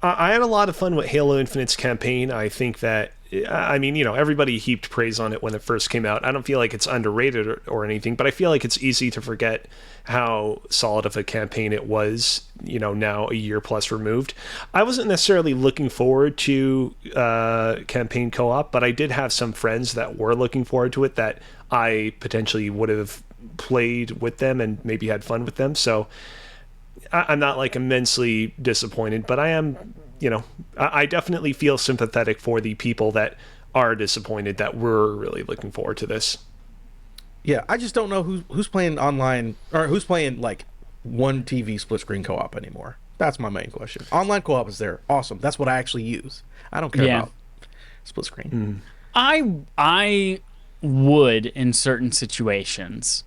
I had a lot of fun with Halo Infinite's campaign. I think that, everybody heaped praise on it when it first came out. I don't feel like it's underrated or anything, but I feel like it's easy to forget how solid of a campaign it was, now a year plus removed. I wasn't necessarily looking forward to campaign co-op, but I did have some friends that were looking forward to it that I potentially would have played with them and maybe had fun with them. So I'm not like immensely disappointed, but I am, I definitely feel sympathetic for the people that are disappointed that we're really looking forward to this.
Yeah, I just don't know who's playing online or who's playing like one TV split screen co-op anymore. That's my main question. Online co-op is there. Awesome. That's what I actually use. I don't care about split screen.
I would in certain situations.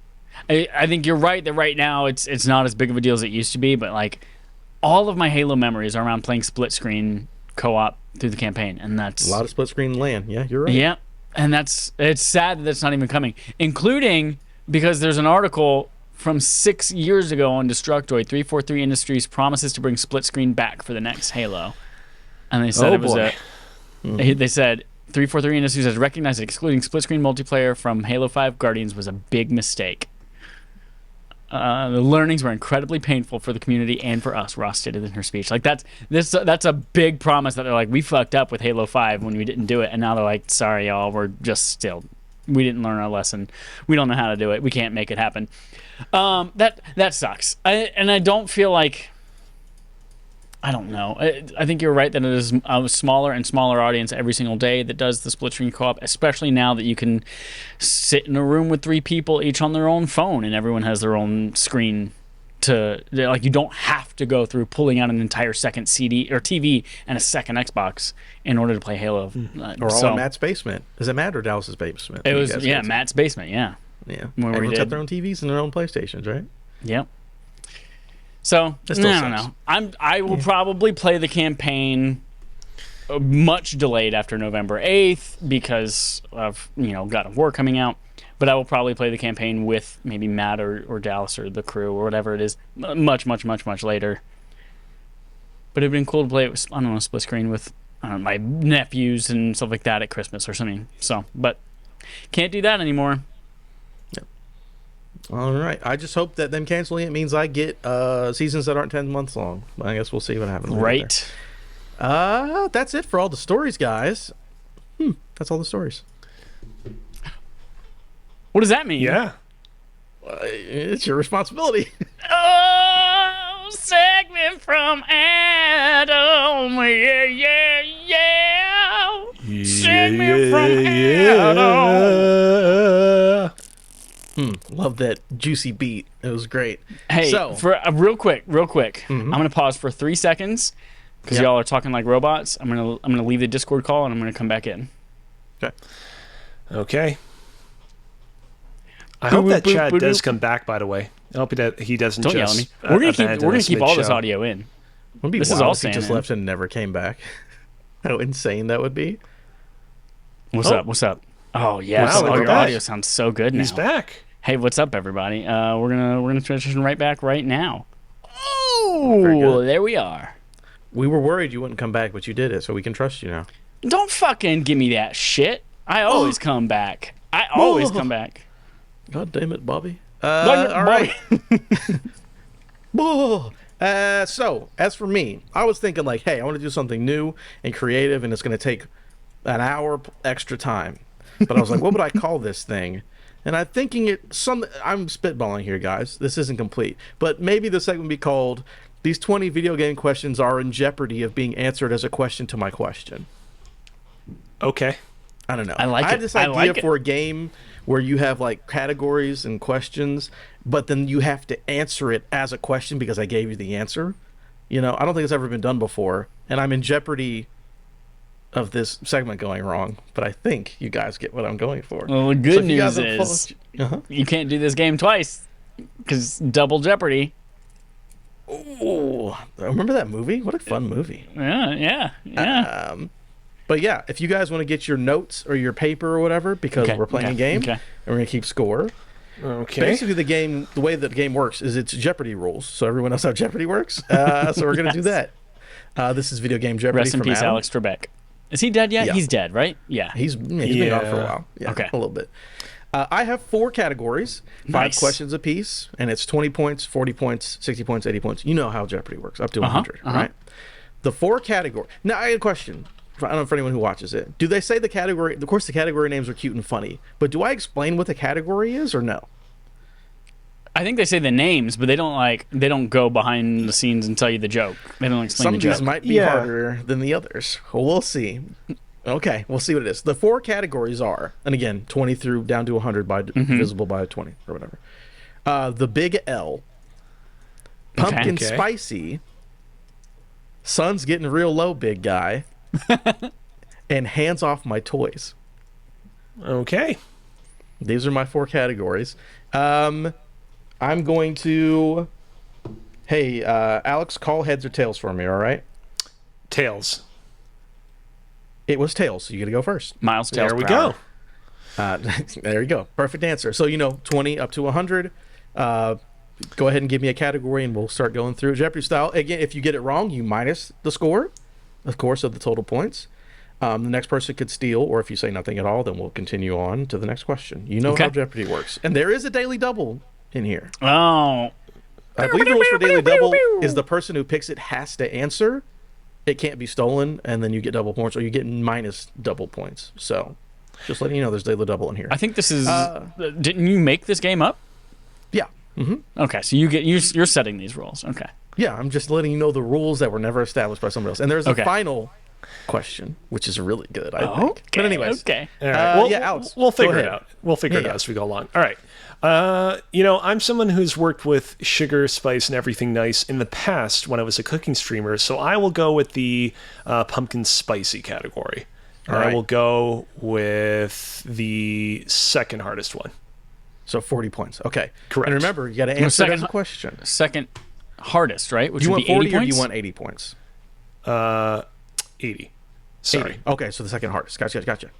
I think you're right that right now it's not as big of a deal as it used to be, but like all of my Halo memories are around playing split screen co-op through the campaign, and that's
a lot of split screen LAN. Yeah, you're right.
Yeah, and it's sad that that's not even coming, including because there's an article from 6 years ago on Destructoid. 343 Industries promises to bring split screen back for the next Halo, and they said they said 343 Industries has recognized that excluding split screen multiplayer from Halo 5 Guardians was a big mistake. The learnings were incredibly painful for the community and for us, Ross stated in her speech. Like that's a big promise that they're like, we fucked up with Halo 5 when we didn't do it, and now they're like, sorry y'all, we didn't learn our lesson. We don't know how to do it. We can't make it happen. That sucks. I don't feel like, I don't know. I think you're right that it is a smaller and smaller audience every single day that does the split screen co-op, especially now that you can sit in a room with 3 people, each on their own phone, and everyone has their own screen you don't have to go through pulling out an entire second CD or TV and a second Xbox in order to play Halo.
Or all in Matt's basement. Is it Matt or Dallas's basement?
It was, Matt's basement, yeah.
Yeah. Everyone's got their own TVs and their own PlayStations, right?
Yep. So I don't know. I will probably play the campaign much delayed after November 8th because of God of War coming out. But I will probably play the campaign with maybe Matt or Dallas or the crew or whatever it is much later. But it'd been cool to play it with, I don't know, split screen with my nephews and stuff like that at Christmas or something. So, but can't do that anymore.
All right. I just hope that them canceling it means I get seasons that aren't 10 months long. I guess we'll see what happens.
Right.
That's it for all the stories, guys. That's all the stories.
What does that mean?
Yeah.
It's your responsibility.
Oh, segment from Adam. Yeah. Segment from Adam.
Love that juicy beat. It was great.
Hey,
so
for real quick, I'm gonna pause for 3 seconds because y'all are talking like robots. I'm gonna leave the Discord call and I'm gonna come back in.
Okay. I hope that Chad does come back. By the way, I hope that he doesn't.
Don't yell at me. We're gonna keep all this audio in.
This is all he just left and never came back. How insane that would be.
What's up? What's up? Oh yes.
Wow,
Oh, your
back.
audio sounds so good now.
He's back.
Hey, what's up, everybody? We're gonna transition right back right now.
Very
Oh,
good.
there we are.
We were worried you wouldn't come back, but you did it, so we can trust you now.
Don't fucking give me that shit. I always come back. I always come back.
God damn it, Bobby.
Damn it,
All right. So, as for me, I was thinking like, hey, I want to do something new and creative, and it's going to take an hour extra time. But I was like, what would I call this thing? And I'm thinking I'm spitballing here, guys. This isn't complete. But maybe the segment would be called, these 20 video game questions are in jeopardy of being answered as a question to my question.
Okay.
I don't know.
I like
I had
it.
this
I
idea
like it.
for a game where you have like categories and questions, but then you have to answer it as a question because I gave you the answer. You know, I don't think it's ever been done before, and I'm in jeopardy of this segment going wrong, but I think you guys get what I'm going for.
Well, the
So
good
if you guys
news
have
is you can't do this game twice because double jeopardy.
Ooh, remember that movie? What a fun movie.
Yeah.
But yeah, if you guys want to get your notes or your paper or whatever, because
Okay,
we're playing
okay,
a game
okay.
and we're going to keep score.
Okay.
Basically, the way that the game works is it's Jeopardy rules. So everyone knows how Jeopardy works. So we're going to do that. This is Video Game Jeopardy.
Rest in
from
peace,
Adam.
Alex Trebek. Is he dead yet?
Yeah.
He's dead, right? Yeah.
He's been gone for a while. Yeah,
Okay.
a little bit. I have 4 categories, 5
Nice.
questions apiece, and it's 20 points, 40 points, 60 points, 80 points. You know how Jeopardy works, up to 100, right? The 4 categories. Now, I had a question. I don't know for anyone who watches it. Do they say the category? Of course, the category names are cute and funny, but do I explain what the category is or no?
I think they say the names, but they don't go behind the scenes and tell you the joke. They don't explain
Some
the
of
joke.
these might be harder than the others. We'll see. Okay, we'll see what it is. The 4 categories are, and again, 20 through down to 100 by divisible by 20 or whatever. The Big L, Pumpkin
Okay.
Spicy, Sun's Getting Real Low, Big Guy, and Hands Off My Toys.
Okay.
These are my 4 categories. I'm going to... Hey, Alex, call heads or tails for me, all right?
Tails.
It was tails, so you got to go first.
Miles Tails
There we
per hour.
go.
There you go. Perfect answer. So, 20 up to 100. Go ahead and give me a category, and we'll start going through Jeopardy style. Again, if you get it wrong, you minus the score, of course, of the total points. The next person could steal, or if you say nothing at all, then we'll continue on to the next question. You know
Okay.
how Jeopardy works. And there is a daily double in here.
Oh.
I believe the rules for daily double is the person who picks it has to answer. It can't be stolen, and then you get double points, or you get minus double points. So, just letting you know, there's daily double in here.
I think this is. Didn't you make this game up?
Yeah.
Okay, so you're setting these rules. Okay.
Yeah, I'm just letting you know the rules that were never established by somebody else. And there's
Okay.
a final question, which is really good, I think.
Okay.
But anyways,
Okay.
All right.
yeah, Alex,
We'll
go
figure it
ahead.
out. We'll figure it
Yeah.
out as we go along. All right. I'm someone who's worked with sugar, spice, and everything nice in the past when I was a cooking streamer, so I will go with the pumpkin spicy category. And
All right.
I will go with the second hardest one.
So 40 points. Okay.
Correct.
And remember, you got to answer it
second-
as a question.
Second hardest, right? Which
Do you
would
want
be 80
40 or do
points.
you want 80 points?
80. Sorry.
80. Okay, so the second hardest. Gotcha.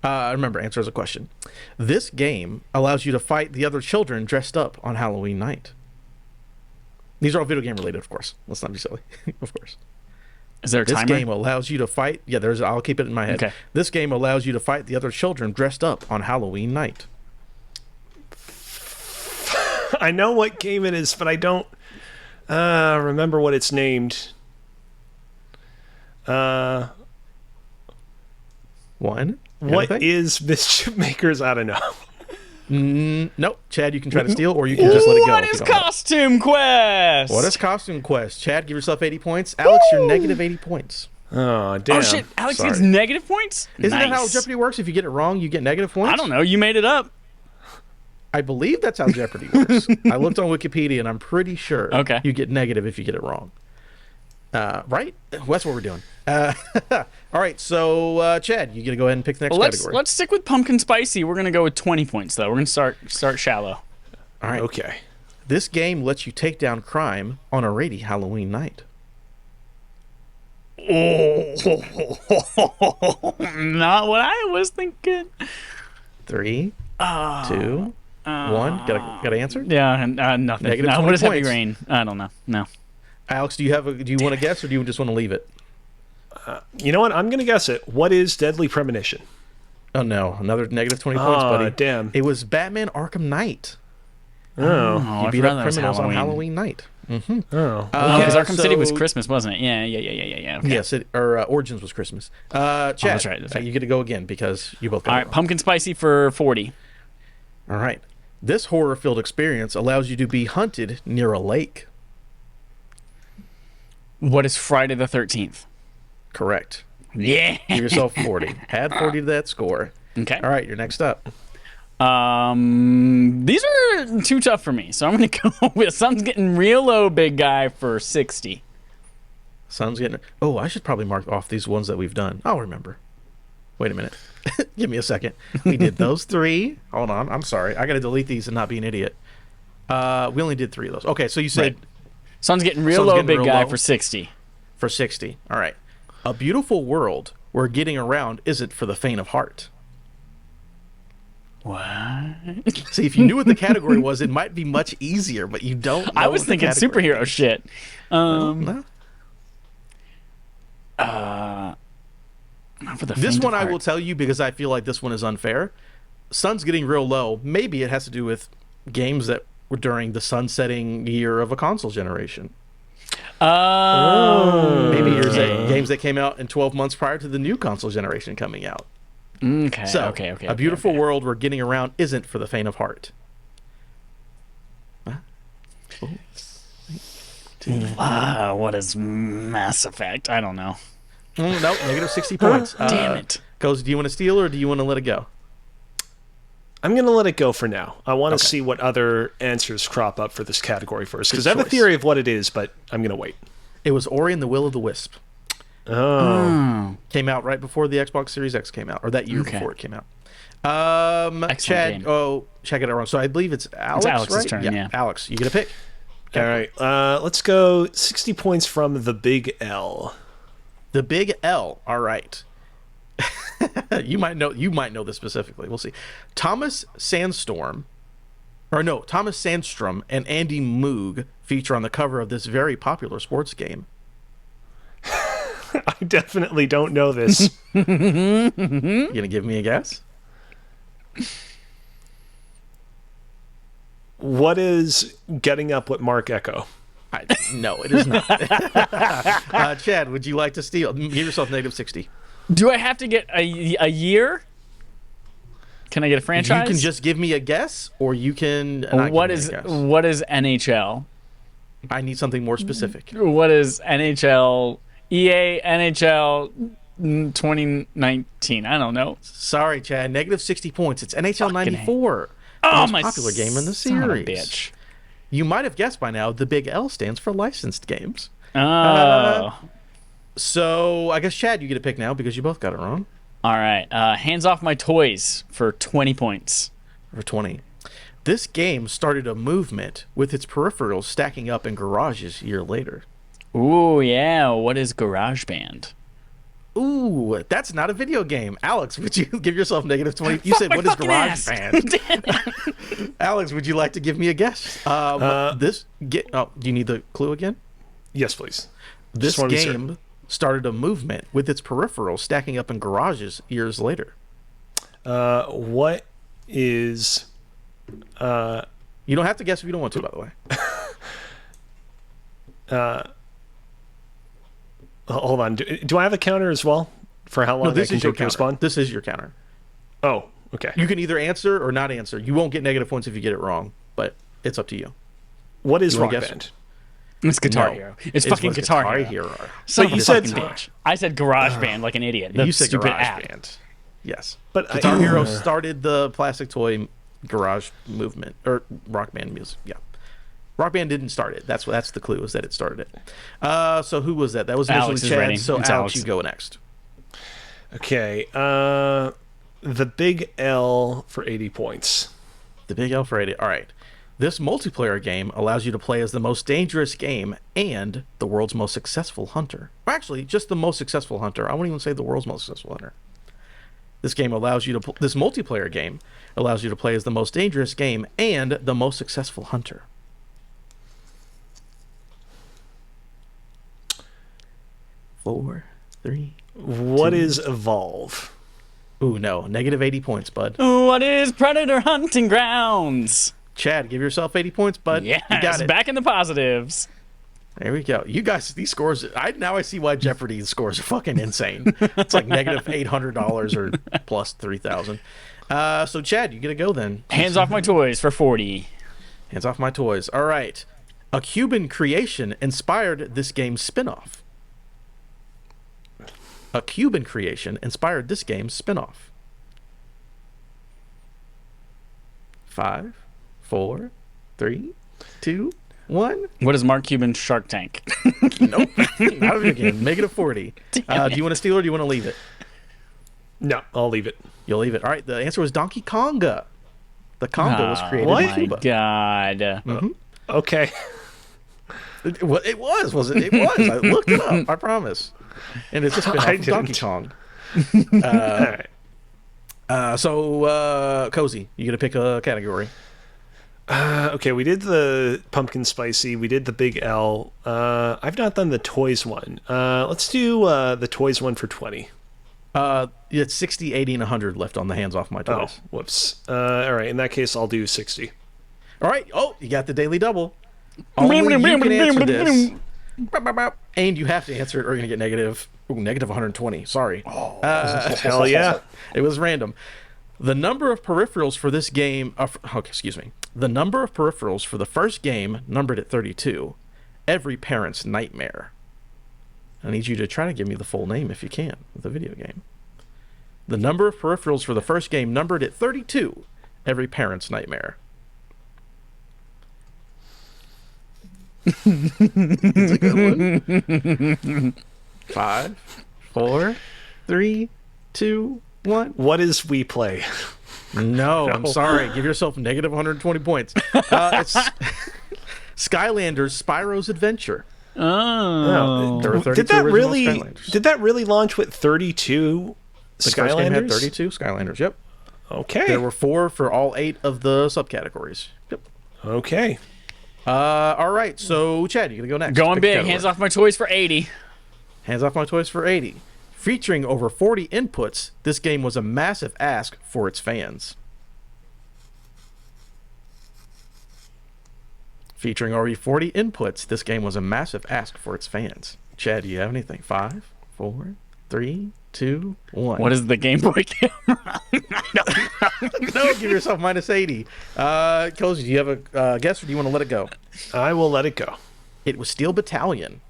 Remember, answer as a question. This game allows you to fight the other children dressed up on Halloween night. These are all video game related, of course. Let's not be silly. Of course.
Is there a
This
timer?
game allows you to fight. Yeah, I'll keep it in my head.
Okay.
This game allows you to fight the other children dressed up on Halloween night.
I know what game it is, but I don't remember what it's named.
One.
What
Anything?
is Mischief Makers? I don't know.
Nope. Chad, you can try to steal, or you can just let it go.
What
if you
is
don't know.
Costume Quest?
What is Costume Quest? Chad, give yourself 80 points. Alex, you're negative 80 points.
Oh, damn.
Oh shit! Alex
Sorry.
gets negative points.
Isn't that how
Nice.
Jeopardy works? If you get it wrong, you get negative points?
I don't know. You made it up.
I believe that's how Jeopardy works. I looked on Wikipedia, and I'm pretty sure
Okay.
you get negative if you get it wrong. Right? Well, that's what we're doing. All right, so Chad, you gonna go ahead and pick the next
Well,
category.
let's stick with pumpkin spicy. We're gonna go with 20 points though. We're gonna start shallow.
All right.
Okay.
This game lets you take down crime on a rainy Halloween night.
Not what I was thinking.
3, 2, 1. Got to answer?
Yeah, nothing.
Negative
No,
20
what is heavy
points.
rain? I don't know. No.
Alex, do you want to guess, or do you just want to leave it?
You know what? I'm going to guess it. What is Deadly Premonition?
Oh no, another negative 20 points, buddy.
Damn.
It was Batman Arkham Knight.
Oh.
You
I
beat
forgot
up
that was
criminals on
Halloween.
Halloween night. Mm-hmm.
Oh.
Because Arkham City was Christmas, wasn't it? Yeah. Okay.
Yes, Origins was Christmas. Chad,
that's right.
you get to go again because you both got
All
it
right,
wrong.
pumpkin spicy for 40.
All right. This horror-filled experience allows you to be hunted near a lake.
What is Friday the 13th?
Correct.
Yeah.
Give yourself 40. Add 40 to that score.
Okay.
All right, you're next up.
These are too tough for me, so I'm gonna go with Sun's getting real low, big guy, for 60.
Sun's getting... Oh, I should probably mark off these ones that we've done. I'll remember. Wait a minute. Give me a second. We did those 3. Hold on. I'm sorry. I got to delete these and not be an idiot. We only did 3 of those. Okay, so you said...
Right. Sun's getting real
Sun's
low,
getting
big
real
guy,
low.
for 60.
For 60. All right. A beautiful world where getting around isn't for the faint of heart.
What?
See, if you knew what the category was, it might be much easier, but you don't know
I was
what the
thinking
category
superhero
is.
shit.
No.
Not for the
This
faint
one
of
I will
heart.
tell you because I feel like this one is unfair. Sun's getting real low. Maybe it has to do with games that were during the sunsetting year of a console generation.
Oh.
Maybe yours games that came out in 12 months prior to the new console generation coming out.
Okay.
So,
okay.
a beautiful world where getting around isn't for the faint of heart.
Wow, what is Mass Effect? I don't know.
No, negative 60 points.
Damn it.
Goes, do you want to steal or do you want to let it go?
I'm going to let it go for now. I want to see what other answers crop up for this category first, because I have a
choice.
theory of what it is, but I'm going to wait.
It was Ori and the Will of the Wisp.
Oh.
Came out right before the Xbox Series X came out, or that year
Okay.
before it came out. Chad,
game.
check it out. So I believe it's Alex,
Alex's
right?
turn, yeah.
Alex, you get a pick.
All right. Let's go 60 points from the Big L.
The Big L. All right. you might know this specifically. We'll see. Thomas Sandstrom and Andy Moog feature on the cover of this very popular sports game.
I definitely don't know this.
You gonna give me a guess?
What is Getting Up with Mark Echo?
No, it is not. Chad, would you like to steal? Give yourself negative 60.
Do I have to get a year? Can I get a franchise?
You can just give me a guess, or you can. Not
What
give me
is
a guess.
what is NHL?
I need something more specific.
What is NHL? EA NHL 2019. I don't know.
Sorry, Chad. Negative 60 points. It's NHL
Fucking
94.
Oh,
the most
my
popular game in the
son of a
series.
bitch.
You might have guessed by now. The Big L stands for licensed games.
Oh.
So I guess Chad, you get a pick now because you both got it wrong.
All right. Hands off my toys for 20 points.
For 20. This game started a movement with its peripherals stacking up in garages a year later.
Ooh, yeah. What is GarageBand?
Ooh, that's not a video game. Alex, would you give yourself negative 20? You said, what is GarageBand? Alex, would you like to give me a guess? Do you need the clue again?
Yes, please.
This
Just wanna be certain.
game started a movement with its peripherals stacking up in garages years later.
What is...
You don't have to guess if you don't want to, by the way.
Hold on. Do I have a counter as well for how long I can take to respond?
This is your counter.
Oh, okay.
You can either answer or not answer. You won't get negative points if you get it wrong, but it's up to you.
What is
You
Rock
wanna guess?
Band?
It's Guitar
No.
Hero. It's fucking
was
Guitar Hero.
Son
Son
of
of
a
a
said-
fucking bitch. I said GarageBand like an idiot. The
You said
stupid
Garage
app.
Band. Yes.
But
Guitar Hero started the plastic toy garage movement, or Rock Band music. Yeah. Rock Band didn't start it. That's the clue, is that it started it. So who was that? That was
Alex
initially
is
Chad.
ready.
So
It's
Alex,
Alex.
you go next.
Okay. The Big L for 80 points.
The Big L for 80. All right. This multiplayer game allows you to play as the most dangerous game and the world's most successful hunter. Or actually, just the most successful hunter. I won't even say the world's most successful hunter. This multiplayer game allows you to play as the most dangerous game and the most successful hunter. 4, 3.
What
2.
is Evolve?
Ooh, no. Negative 80 points, bud.
What is Predator Hunting Grounds?
Chad, give yourself 80 points, bud.
Yes,
You got it.
back in the positives.
There we go. You guys, these scores, now I see why Jeopardy scores are fucking insane. It's like negative $800 or plus 3,000. So, Chad, you get to go then.
Hands off my toys for 40.
Hands off my toys. All right. A Cuban creation inspired this game's spin-off. A Cuban creation inspired this game's spin-off. 5, 4, 3, 2, 1.
What is Mark Cuban's Shark Tank?
Nope. Not a video game. Negative 40. Do you want to steal or do you want to leave it?
No, I'll leave it.
You'll leave it. All right. The answer was Donkey Konga. The Konga was created
Oh
in
my
Cuba.
God.
Okay.
It was, wasn't it? It was. I looked it up. I promise. And it's just been off of Donkey
didn't.
Kong.
All right.
So, Cozy, you gonna pick a category?
Okay, we did the pumpkin spicy. We did the big L. I've not done the toys one. Let's do the toys one for 20.
It's 60, 80, and 100 left on the hands off my
Oh,
toys.
whoops. All right, in that case, I'll do 60.
All right. Oh, you got the daily double. Only you can answer this. And you have to answer it or you're going to get negative. Ooh, negative 120. Sorry.
Hell yeah.
It was random. The number of peripherals for this game... excuse me. The number of peripherals for the first game numbered at 32. Every parent's nightmare. I need you to try to give me the full name if you can of the video game. The number of peripherals for the first game numbered at 32. Every parent's nightmare. It's a good one. 5, 4, 3, 2, 1.
What is We Play?
No, I'm sorry. Give yourself negative 120 points. It's Skylanders Spyro's Adventure.
Oh.
There were 32
Did that
original
really?
Skylanders.
Did that really launch with 32
The first game had
Skylanders?
32 Skylanders, yep.
Okay.
There were 4 for all 8 of the subcategories. Yep.
Okay.
All right, so Chad, you're going to go next.
Going
Pick a
big.
category.
Hands off my toys for 80.
Hands off my toys for 80. Featuring over 40 inputs, this game was a massive ask for its fans. Featuring already 40 inputs, this game was a massive ask for its fans. Chad, do you have anything? 5, 4, 3, 2, 1.
What is the Game Boy camera?
No, give yourself minus 80. Cozy, do you have a guess or do you want to let it go?
I will let it go.
It was Steel Battalion.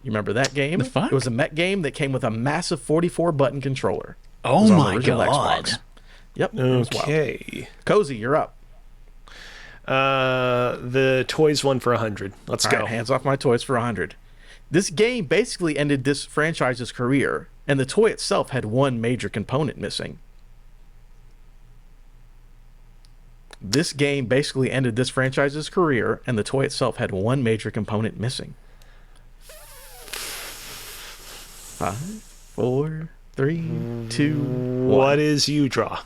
You remember that game?
The fuck?
It was a mech game that came with a massive 44-button controller. It
Oh
was on the
my
original
God.
Xbox. Yep. It was wild.
Okay.
Cozy, you're up.
The toys one for 100. Let's
All
go.
right, hands off my toys for 100. This game basically ended this franchise's career, and the toy itself had one major component missing. This game basically ended this franchise's career, and the toy itself had one major component missing. 5, 4, 3, 2, 1.
What is You Draw?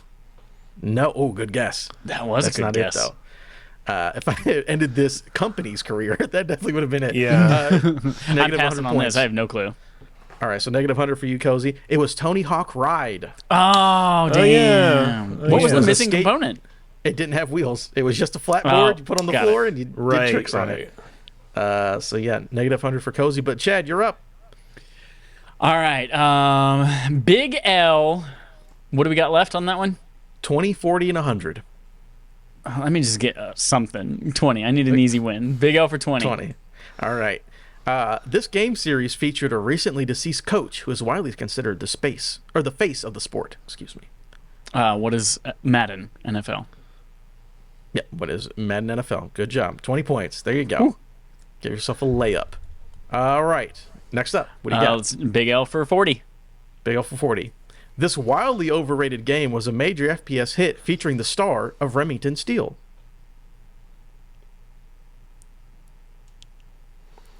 No. Oh, good guess.
That was
That's
a good
not
guess.
it, though. If I had ended this company's career, that definitely would have been it.
Yeah.
I'm
Negative 100
passing on
points.
this. I have no clue.
All right, so negative 100 for you, Cozy. It was Tony Hawk Ride.
Oh, damn.
yeah.
What was
Yeah.
the
It was
missing
escape-
component?
It didn't have wheels. It was just a flat
Oh,
board you put on the
got
floor
it.
and you did
Right.
tricks on
Right.
it. So yeah, negative 100 for Cozy. But Chad, you're up.
All right. Big L. What do we got left on that one?
20, 40, and 100.
Let me just get something. 20. I need an easy win. Big L for 20.
20. All right. This game series featured a recently deceased coach who is widely considered the face of the sport. Excuse me.
What is Madden NFL?
Yeah, what is Madden NFL? Good job. 20 points. There you go.
Whew.
Give yourself a layup. All right. Next up, what do you got?
It's Big L for 40.
Big L for 40. This wildly overrated game was a major FPS hit featuring the star of Remington Steele.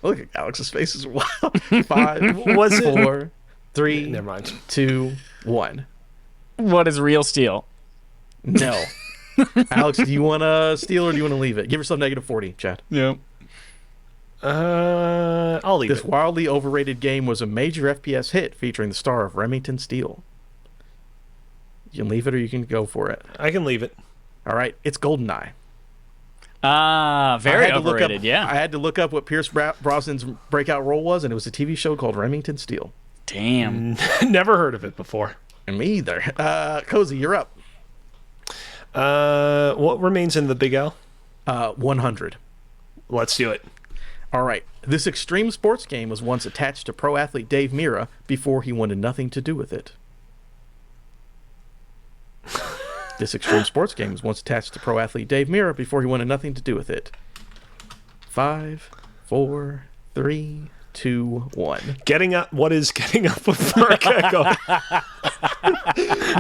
Look at Alex's face as well. 5,
Was it?
4, 3,
Never mind.
2, 1.
What is real steel?
No. Alex, do you want to steal or do you want to leave it? Give yourself negative 40, Chad.
Yep.
I'll leave
This
it.
wildly overrated game was a major FPS hit featuring the star of Remington Steele. You can leave it or you can go for it.
I can leave it.
All right, it's GoldenEye.
Very
I had to look
overrated,
up,
yeah.
I had to look up what Pierce Brosnan's breakout role was, and it was a TV show called Remington Steele.
Damn.
Never heard of it before.
And me either. Cozy, you're up.
What remains in the Big L?
100.
Let's do it.
All right. This extreme sports game was once attached to pro athlete Dave Mirra before he wanted nothing to do with it. This extreme sports game was once attached to pro athlete Dave Mirra before he wanted nothing to do with it. 5, 4, 3, 2, 1.
Getting up. What is getting up with Mark Echo?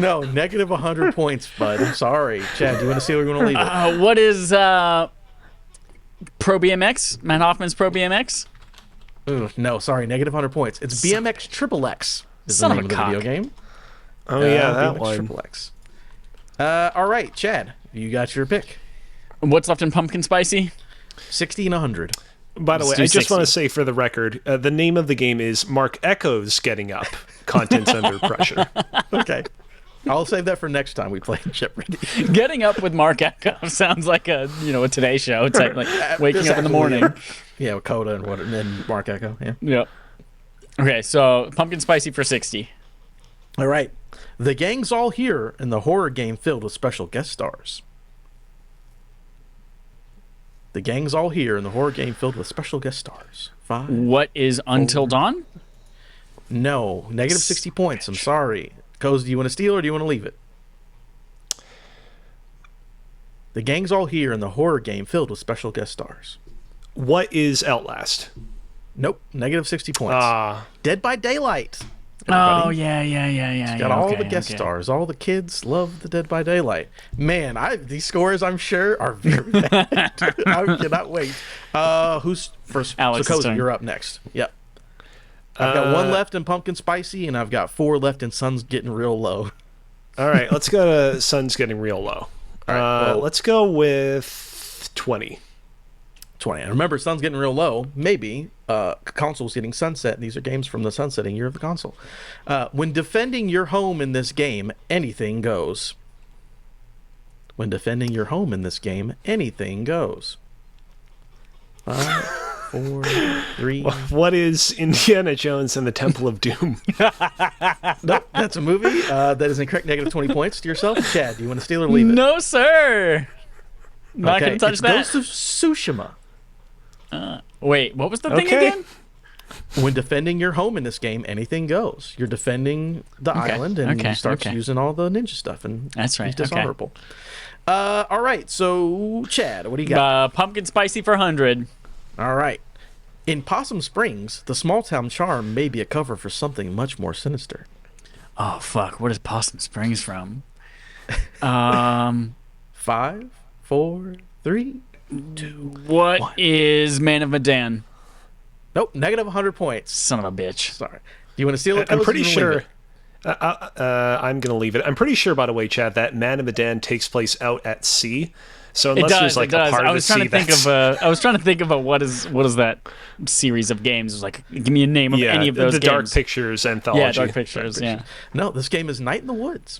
No, negative 100 points, bud. I'm sorry. Chad, do you want to see or you want to leave it?
What is Pro BMX? Matt Hoffman's Pro BMX?
Ooh, no, sorry. Negative 100 points. It's BMX Triple X. Is the
Son of
name
a
of the
cock.
video game.
Oh yeah, that
BMX
one.
Triple X. All right, Chad, you got your pick.
What's left in Pumpkin Spicy?
60 and 100.
By the way,
Let's do
I just
60.
want to say for the record, the name of the game is Mark Echo's Getting Up. Contents under pressure.
Okay. I'll save that for next time we play Jeopardy.
Getting up with Mark Echo sounds like a Today Show. It's like waking up in the morning.
Yeah, with Coda and then Mark Echo. Yeah.
Yep. Okay, so Pumpkin Spicy for 60.
All right. The gang's all here in the horror game filled with special guest stars. The gang's all here in the horror game filled with special guest stars. 5.
What is Until Dawn?
No, negative 60 points. I'm sorry. Coz, do you want to steal or do you want to leave it? The gang's all here in the horror game filled with special guest stars.
What is Outlast?
Nope, negative 60 points. Dead by Daylight.
Oh,
Everybody.
yeah.
Got all the guest stars. All the kids love the Dead by Daylight. Man, these scores, I'm sure, are very bad. I cannot wait. Who's first?
Alex,
so Cozy,
turn.
you're up next. Yep. I've got 1 left in Pumpkin Spicy, and I've got 4 left in Sun's Getting Real Low.
All right, let's go to Sun's Getting Real Low.
All right, well,
let's go with 20.
20. And remember, Sun's Getting Real Low. Maybe console's getting sunset. These are games from the sunsetting year of the console. When defending your home in this game, anything goes. When defending your home in this game, anything goes. 5, 4, 3.
What is Indiana Jones and the Temple of Doom?
Nope, that's a movie. That is incorrect. Negative 20 points to yourself. Chad, do you want to steal or leave it?
No, sir. Not
Okay,
going to touch
it's
that.
Ghost of Tsushima.
Wait, what was the thing
Okay.
again?
When defending your home in this game, anything goes. You're defending the island, and you start using all the ninja stuff, and
That's right,
he's dishonorable. All right, so Chad, what do you got?
Pumpkin Spicy for 100.
All right. In Possum Springs, the small town charm may be a cover for something much more sinister.
Oh, fuck. What is Possum Springs from?
5, 4, 3, 2.
What
1.
is Man of Medan?
Nope, negative 100 points.
Son of a bitch.
Sorry. Do you want to steal it?
I'm
Cozy,
pretty
or you wanna leave
sure.
it?
I'm going to leave it. I'm pretty sure, by the way, Chad, that Man of Medan takes place out at sea. So
It
unless
does.
there's like
It does.
a part
I
of the
was trying
sea
to think
that's
of. I was trying to think of what is that series of games? It was like, give me a name of any of those
the
games.
Dark Pictures anthology.
Yeah, Dark Pictures. Yeah.
No, this game is Night in the Woods.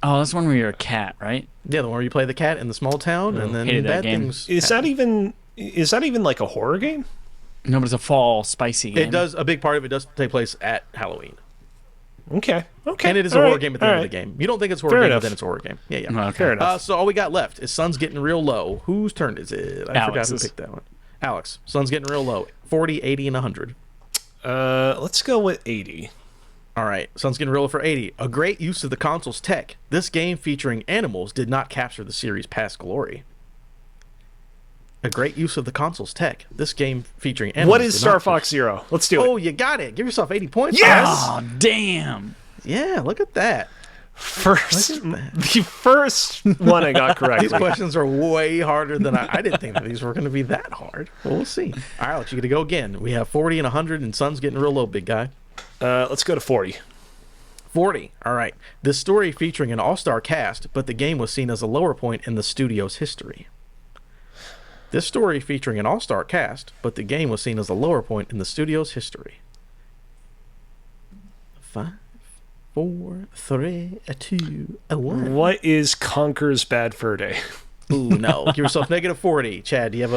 Oh, that's one where you're a cat, right?
Yeah, the one where you play the cat in the small town, and then
hated that
bad
game.
things.
Is that even like a horror game?
No, but it's a fall spicy game.
It does. A big part of it does take place at Halloween,
Okay.
and it is a horror game at the end of the game. You don't think it's a horror
Fair
game,
enough.
but then it's a horror game. Yeah, yeah.
Oh, okay.
Fair enough.
So all we got left is Sun's Getting Real Low. Whose turn is it? I forgot who
Alex's.
picked that one. Alex. Sun's Getting Real Low. 40, 80, and 100.
Let's go with 80.
All right. Sun's Getting Real Low for 80. A great use of the console's tech. This game featuring animals did not capture the series' past glory. A great use of the console's tech. This game featuring animals.
What is
did
Star
not
Fox Zero? Let's do it.
Oh, you got it. Give yourself 80 points.
Yes!
Oh, damn.
Yeah, look at that.
The first one I got correctly.
These questions are way harder than I didn't think that these were going to be that hard. Well, we'll see. All right, Alex, you got to go again. We have 40 and 100, and Sun's getting real low, big guy.
Let's go to 40.
40. All right. This story featuring an all-star cast, but the game was seen as a lower point in the studio's history. This story featuring an all-star cast, but the game was seen as a lower point in the studio's history. 5, 4, 3, 2, 1.
What is Conker's Bad Fur Day?
Ooh, no. Give yourself negative 40. Chad, do you have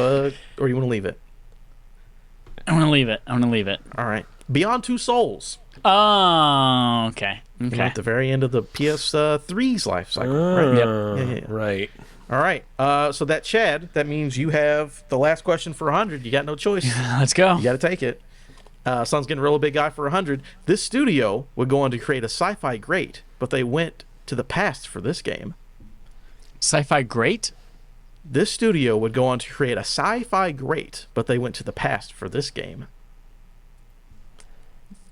or you want to leave it?
I want to leave it.
All right. Beyond Two Souls.
Oh, okay.
At the very end of the PS3's life cycle.
Right?
Yeah.
Right.
All right. So that, Chad, that means you have the last question for 100. You got no choice.
Let's go.
You got to take it. Sun's getting a real big guy for 100. This studio would go on to create a sci-fi great, but they went to the past for this game.
Sci-fi great?
This studio would go on to create a sci-fi great, but they went to the past for this game.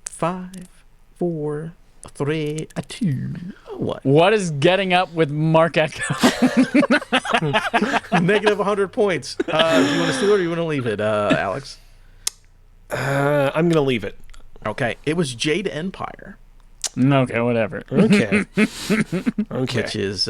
5, 4, 3, 2, 1.
What is Getting Up with Mark Echo?
Negative 100 points. Do you want to steal it or do you want to leave it, Alex?
I'm going to leave it.
Okay. It was Jade Empire.
Okay, whatever.
Okay.
Which is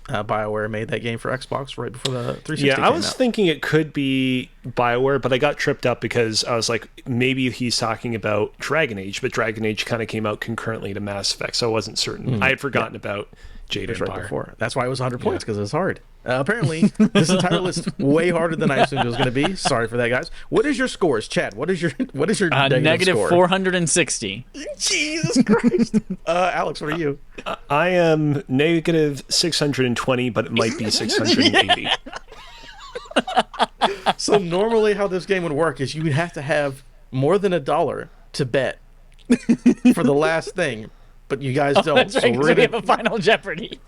BioWare made that game for Xbox right before the 360
Yeah, I
came
was
out.
thinking it could be BioWare, but I got tripped up because I was like, maybe he's talking about Dragon Age, but Dragon Age kind of came out concurrently to Mass Effect, so I wasn't certain. I had forgotten about Jade
It was
Empire.
right before. That's why it was 100 points, because it was hard. Apparently, this entire list way harder than I assumed it was going to be. Sorry for that, guys. What is your scores, Chad? What is your
Negative
score?
460.
Jesus Christ. Alex, what are you?
I am negative 620, but it might be 680.
So normally how this game would work is you would have to have more than $1 to bet for the last thing, but you guys don't.
That's right,
so
'cause we have a Final Jeopardy.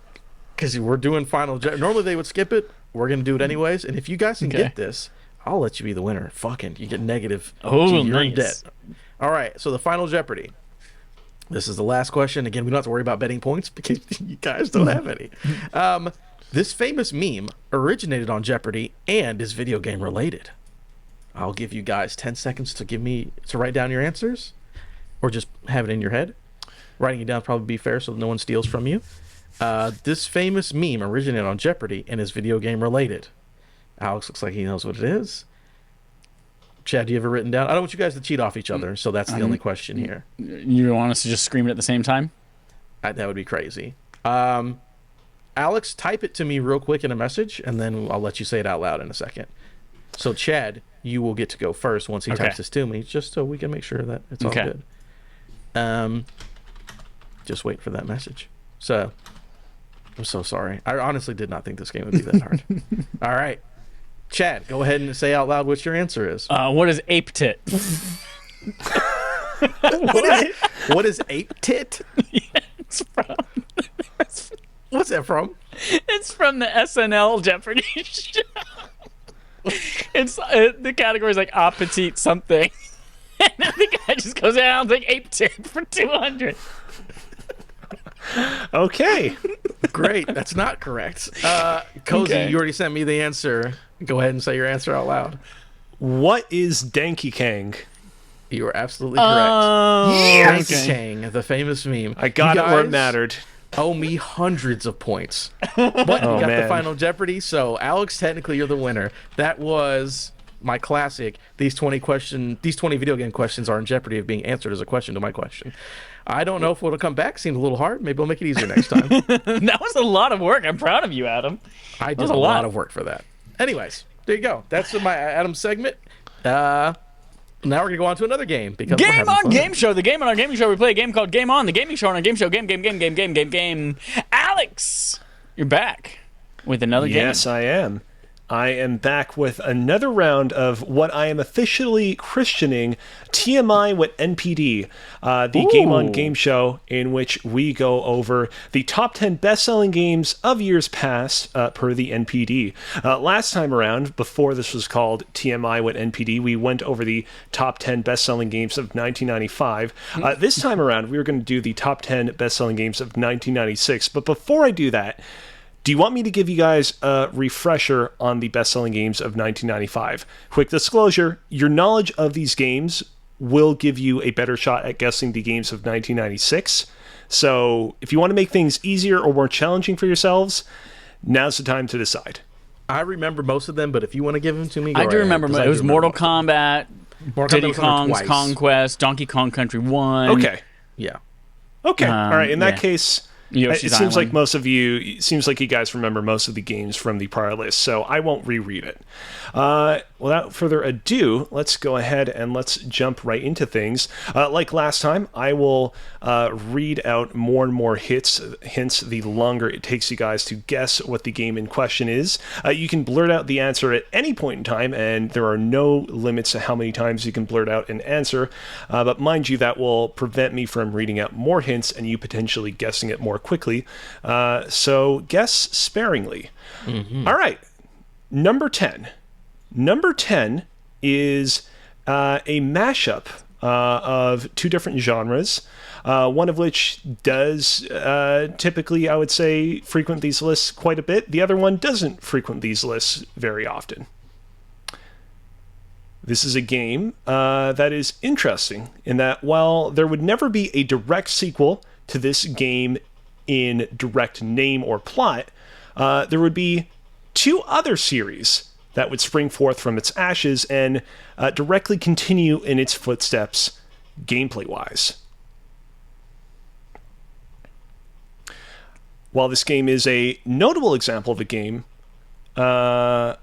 Because we're doing Final Jeopardy. Normally they would skip it. We're going to do it anyways. And if you guys can get this, I'll let you be the winner. Fucking, you get negative.
Oh,
you're in
nice.
debt. All right, so the Final Jeopardy. This is the last question. Again, we don't have to worry about betting points because you guys don't have any. This famous meme originated on Jeopardy and is video game related. I'll give you guys 10 seconds to write down your answers, or just have it in your head. Writing it down would probably be fair so no one steals from you. This famous meme originated on Jeopardy and is video game related. Alex looks like he knows what it is. Chad, do you have it written down? I don't want you guys to cheat off each other, so that's the only question here.
You want us to just scream it at the same time?
That would be crazy. Alex, type it to me real quick in a message, and then I'll let you say it out loud in a second. So, Chad, you will get to go first once he types this to me, just so we can make sure that it's all good. Just wait for that message. So, I'm so sorry. I honestly did not think this game would be that hard. All right. Chad, go ahead and say out loud what your answer is.
What is ape tit?
What is ape tit?
It's from...
What's that from?
It's from the SNL Jeopardy show. It's the category is like appetit something. And then the guy just goes down and like ape tit for 200.
Okay.
Great. That's not correct. Cozy, you already sent me the answer. Go ahead and say your answer out loud.
What is Danky Kang?
You are absolutely correct.
Yes!
Danky Kang, the famous meme.
I got it where it mattered.
Owe me hundreds of points. But you got the Final Jeopardy, so Alex, technically you're the winner. That was my classic. These 20 video game questions are in jeopardy of being answered as a question to my question. I don't know if it'll come back. Seemed a little hard. Maybe I'll make it easier next time.
That was a lot of work. I'm proud of you, Adam.
I did a lot of work for that. Anyways, there you go. That's my Adam segment. Now we're going to go on to another game. Because
Game On Game Show. The game on our gaming show, we play a game called Game On. The gaming show on our game show. Game. Alex, you're back with another game.
Yes, I am. I am back with another round of what I am officially christening TMI with NPD, the Game on Game show in which we go over the top 10 best-selling games of years past per the NPD. Last time around, before this was called TMI with NPD, we went over the top 10 best-selling games of 1995. This time around, we were going to do the top 10 best-selling games of 1996. But before I do that, do you want me to give you guys a refresher on the best-selling games of 1995? Quick disclosure, your knowledge of these games will give you a better shot at guessing the games of 1996. So if you want to make things easier or more challenging for yourselves, now's the time to decide.
I remember most of them, but if you want to give them to me, go
I do
ahead,
remember.
'cause
It was Mortal Kombat,
Mortal
Diddy
Kombat was on there
Kong's
twice.
Conquest, Donkey Kong Country 1.
Okay.
Yeah.
Okay. All right. In that
yeah.
case,
Yoshi's
it seems like
Island.
most of you, it seems like you guys remember most of the games from the prior list, so I won't reread it. Without further ado, let's go ahead and let's jump right into things. Like last time, I will read out more and more hints the longer it takes you guys to guess what the game in question is. You can blurt out the answer at any point in time, and there are no limits to how many times you can blurt out an answer. But mind you, that will prevent me from reading out more hints and you potentially guessing it more quickly. So guess sparingly. Mm-hmm. All right. Number 10. Number 10 is a mashup of two different genres, one of which does typically, I would say, frequent these lists quite a bit. The other one doesn't frequent these lists very often. This is a game that is interesting in that while there would never be a direct sequel to this game in direct name or plot, there would be two other series that would spring forth from its ashes and directly continue in its footsteps gameplay-wise. While this game is a notable example of a game... sorry,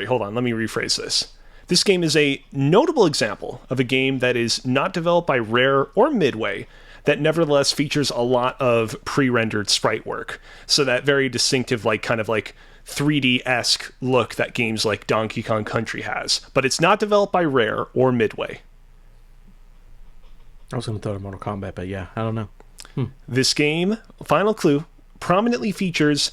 hold on, let me rephrase this. This game is a notable example of a game that is not developed by Rare or Midway, that nevertheless features a lot of pre-rendered sprite work. So that very distinctive, kind of 3D-esque look that games like Donkey Kong Country has. But it's not developed by Rare or Midway.
I was going to throw in Mortal Kombat, but yeah, I don't know.
This game, final clue, prominently features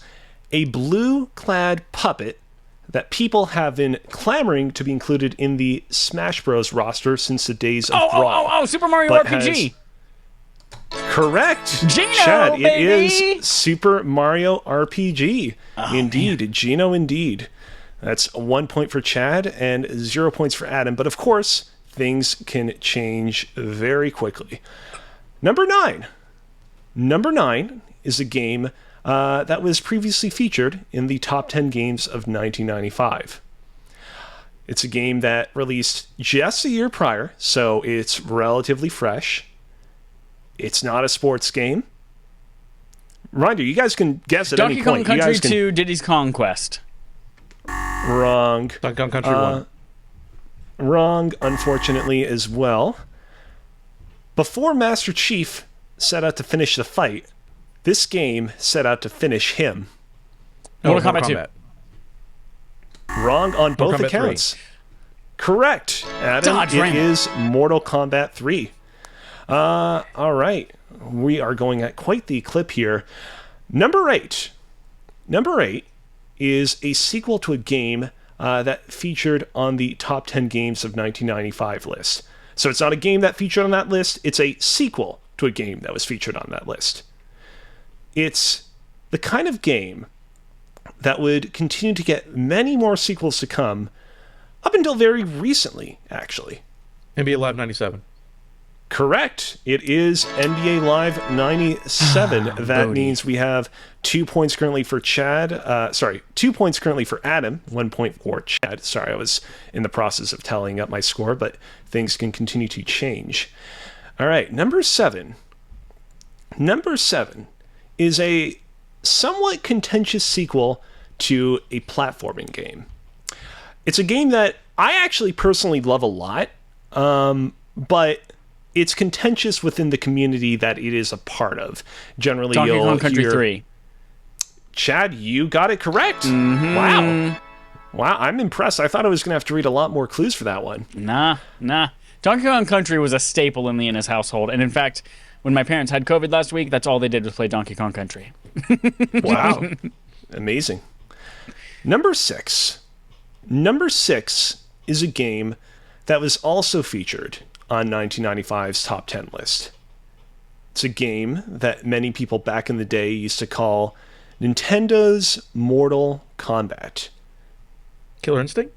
a blue-clad puppet that people have been clamoring to be included in the Smash Bros. Roster since the days of Brawl.
Super Mario
but
RPG.
Correct.
Geno,
Chad,
baby!
it is Super Mario RPG. Indeed. Man. Geno, indeed. That's 1 point for Chad and 0 points for Adam. But of course, things can change very quickly. Number 9. Number 9 is a game that was previously featured in the top 10 games of 1995. It's a game that released just a year prior, so it's relatively fresh. It's not a sports game. Reminder, you guys can guess at any point.
Donkey Kong Country 2, Diddy's Conquest.
Wrong.
Donkey Kong Country 1.
Wrong, unfortunately, as well. Before Master Chief set out to finish the fight, this game set out to finish him.
Mortal Kombat 2.
Wrong on both
Kombat
accounts.
3.
Correct, Adam.
Dodge,
it is Mortal Kombat 3. All right. We are going at quite the clip here. Number 8. Number 8 is a sequel to a game that featured on the top 10 games of 1995 list. So it's not a game that featured on that list. It's a sequel to a game that was featured on that list. It's the kind of game that would continue to get many more sequels to come up until very recently, actually.
NBA Live 97.
Correct. It is NBA Live 97. That
Bodie.
means we have 2 points currently for Chad. 2 points currently for Adam. 1 point for Chad. Sorry, I was in the process of tallying up my score, but things can continue to change. All right, number 7. Number 7 is a somewhat contentious sequel to a platforming game. It's a game that I actually personally love a lot, but it's contentious within the community that it is a part of. Generally,
Donkey
you'll
Kong Country
hear...
3.
Chad, you got it correct.
Mm-hmm.
Wow. Wow, I'm impressed. I thought I was going to have to read a lot more clues for that one.
Nah. Donkey Kong Country was a staple in Leanna's household. And in fact, when my parents had COVID last week, that's all they did was play Donkey Kong Country.
Wow. Amazing. Number 6. Number 6 is a game that was also featured on 1995's top 10 list. It's a game that many people back in the day used to call Nintendo's Mortal Kombat.
Killer Instinct?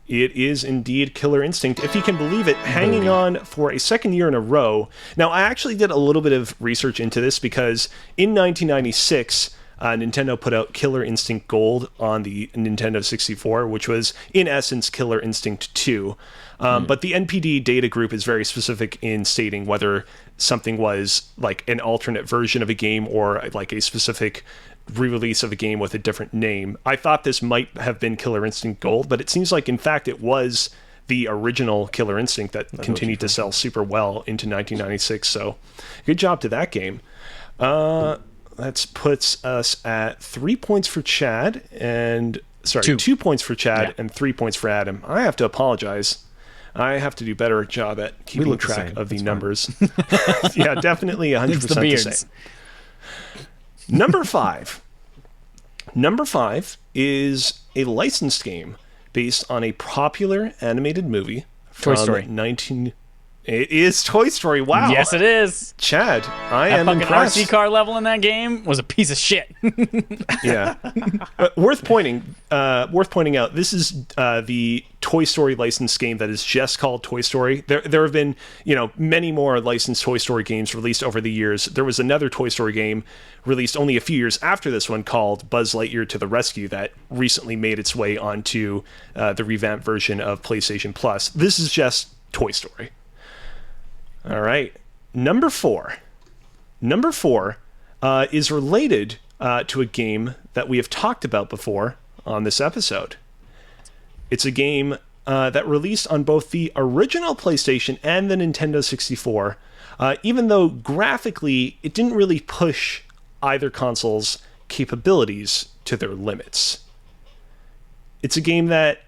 It is indeed Killer Instinct, if you can believe it, hanging on for a second year in a row. Now, I actually did a little bit of research into this because in 1996, Nintendo put out Killer Instinct Gold on the Nintendo 64, which was, in essence, Killer Instinct 2. But the NPD data group is very specific in stating whether something was like an alternate version of a game or like a specific re-release of a game with a different name. I thought this might have been Killer Instinct Gold, but it seems like, in fact, it was the original Killer Instinct that continued to sell super well into 1996. So good job to that game. That puts us at 3 points for Chad and... Sorry, 2 points for Chad and 3 points for Adam. I have to apologize. I have to do better job at keeping track of the numbers. Yeah, definitely 100% the same. Number 5. Number 5 is a licensed game based on a popular animated movie from
Toy Story.
It is Toy Story. Wow.
Yes, it is.
Chad, I am
fucking
impressed.
RC car level in that game was a piece of shit.
Yeah. Worth pointing out, this is the Toy Story licensed game that is just called Toy Story. There have been, many more licensed Toy Story games released over the years. There was another Toy Story game released only a few years after this one called Buzz Lightyear to the Rescue that recently made its way onto the revamped version of PlayStation Plus. This is just Toy Story. All right. Number 4. Number 4 is related to a game that we have talked about before on this episode. It's a game that released on both the original PlayStation and the Nintendo 64, even though graphically it didn't really push either console's capabilities to their limits. It's a game that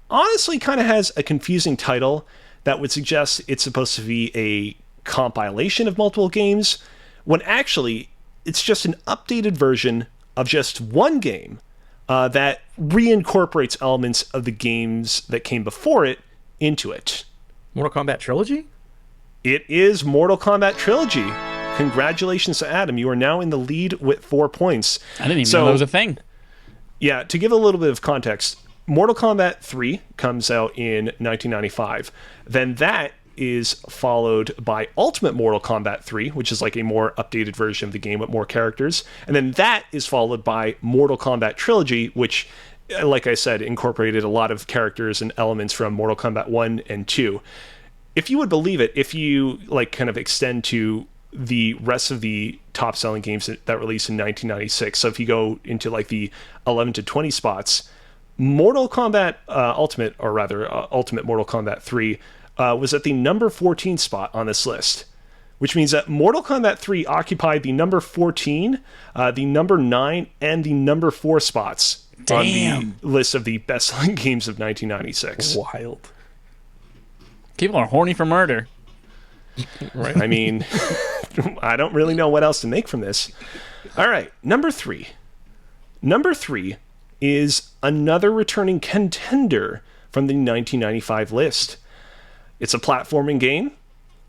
honestly kind of has a confusing title that would suggest it's supposed to be a compilation of multiple games, when actually it's just an updated version of just one game that reincorporates elements of the games that came before it into it.
Mortal Kombat Trilogy?
It is Mortal Kombat Trilogy. Congratulations to Adam. You are now in the lead with 4 points.
I didn't even know that was a thing.
Yeah, to give a little bit of context, Mortal Kombat 3 comes out in 1995. Then that is followed by Ultimate Mortal Kombat 3, which is like a more updated version of the game with more characters. And then that is followed by Mortal Kombat Trilogy, which, like I said, incorporated a lot of characters and elements from Mortal Kombat 1 and 2. If you would believe it, if you kind of extend to the rest of the top-selling games that released in 1996, so if you go into the 11 to 20 spots, Mortal Kombat Ultimate Mortal Kombat 3 was at the number 14 spot on this list, which means that Mortal Kombat 3 occupied the number 14, the number 9, and the number 4 spots on the list of the best-selling games of 1996.
Wild.
People are horny for murder.
Right. I mean, I don't really know what else to make from this. All right, number 3. Number 3 is another returning contender from the 1995 list. It's a platforming game.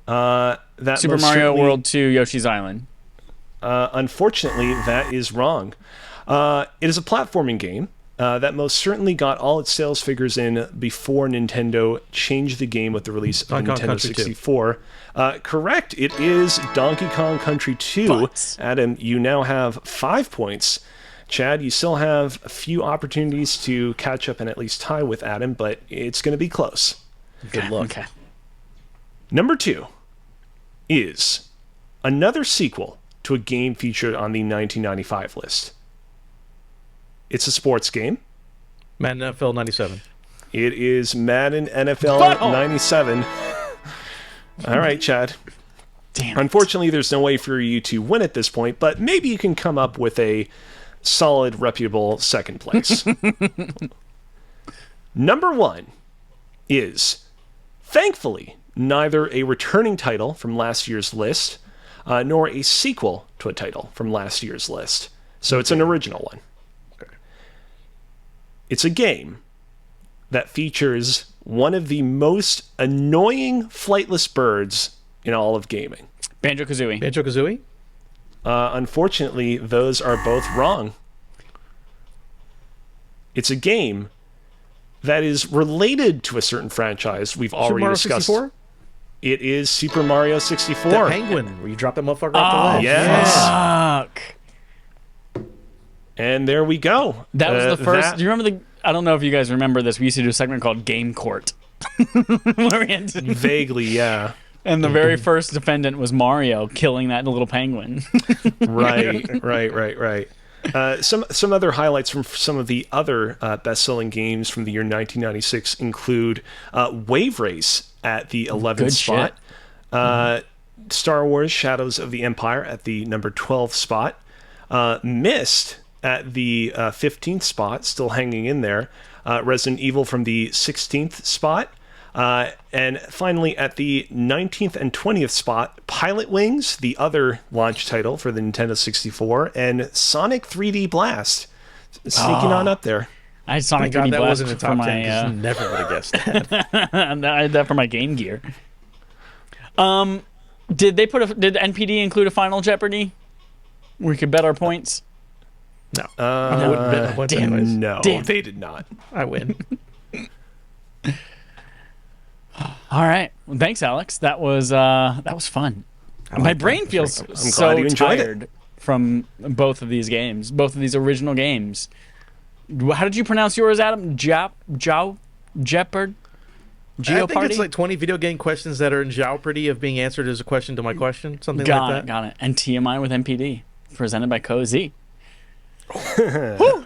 That
Super Mario World 2 Yoshi's Island.
Unfortunately, that is wrong. It is a platforming game that most certainly got all its sales figures in before Nintendo changed the game with the release of Nintendo 64. Correct. It is Donkey Kong Country 2.
But
Adam, you now have 5 points. Chad, you still have a few opportunities to catch up and at least tie with Adam, but it's going to be close.
Good luck.
Okay.
Number 2 is another sequel to a game featured on the 1995 list. It's a sports game.
Madden NFL 97.
It is Madden NFL 97. All right, Chad.
Damn.
Unfortunately, there's no way for you to win at this point, but maybe you can come up with a solid, reputable second place. Number 1 is, thankfully, neither a returning title from last year's list, nor a sequel to a title from last year's list. So it's an original one.
Okay.
It's a game that features one of the most annoying flightless birds in all of gaming.
Banjo-Kazooie.
Banjo-Kazooie?
Unfortunately, those are both wrong. It's a game that is related to a certain franchise we've already
Mario
discussed.
64?
It is Super Mario 64.
That penguin, where you drop that motherfucker off the ledge.
yes.
Fuck.
And there we go.
That was the first. Do you remember I don't know if you guys remember this. We used to do a segment called Game Court. Where we had to,
Vaguely, yeah.
and the very first defendant was Mario killing that little penguin.
Right. Some other highlights from some of the other best-selling games from the year 1996 include Wave Race at the 11th
Good
spot,
shit.
Star Wars Shadows of the Empire at the number 12 spot, Myst at the 15th spot, still hanging in there, Resident Evil from the 16th spot, and finally at the 19th and 20th spot, Pilot Wings, the other launch title for the Nintendo 64, and Sonic 3D Blast, sneaking on up there.
I had Sonic
Thank
3D
God that
Blast
wasn't in
for
top
my
10, 'cause you never would have guessed that.
I had that for my Game Gear. Did NPD include a Final Jeopardy where we could bet our points?
No. I wouldn't bet my points anyways.
No,
Damn.
they did not.
I win.
All right. Well, thanks, Alex. That was fun. My brain feels
glad
so
you enjoyed it.
tired from both of these games, both of these original games. How did you pronounce yours, Adam? Jeopard?
I think it's like 20 video game questions that are in jeopardy of being answered as a question to my question, something like that.
Got it. And TMI with MPD, presented by Cozy. Whew.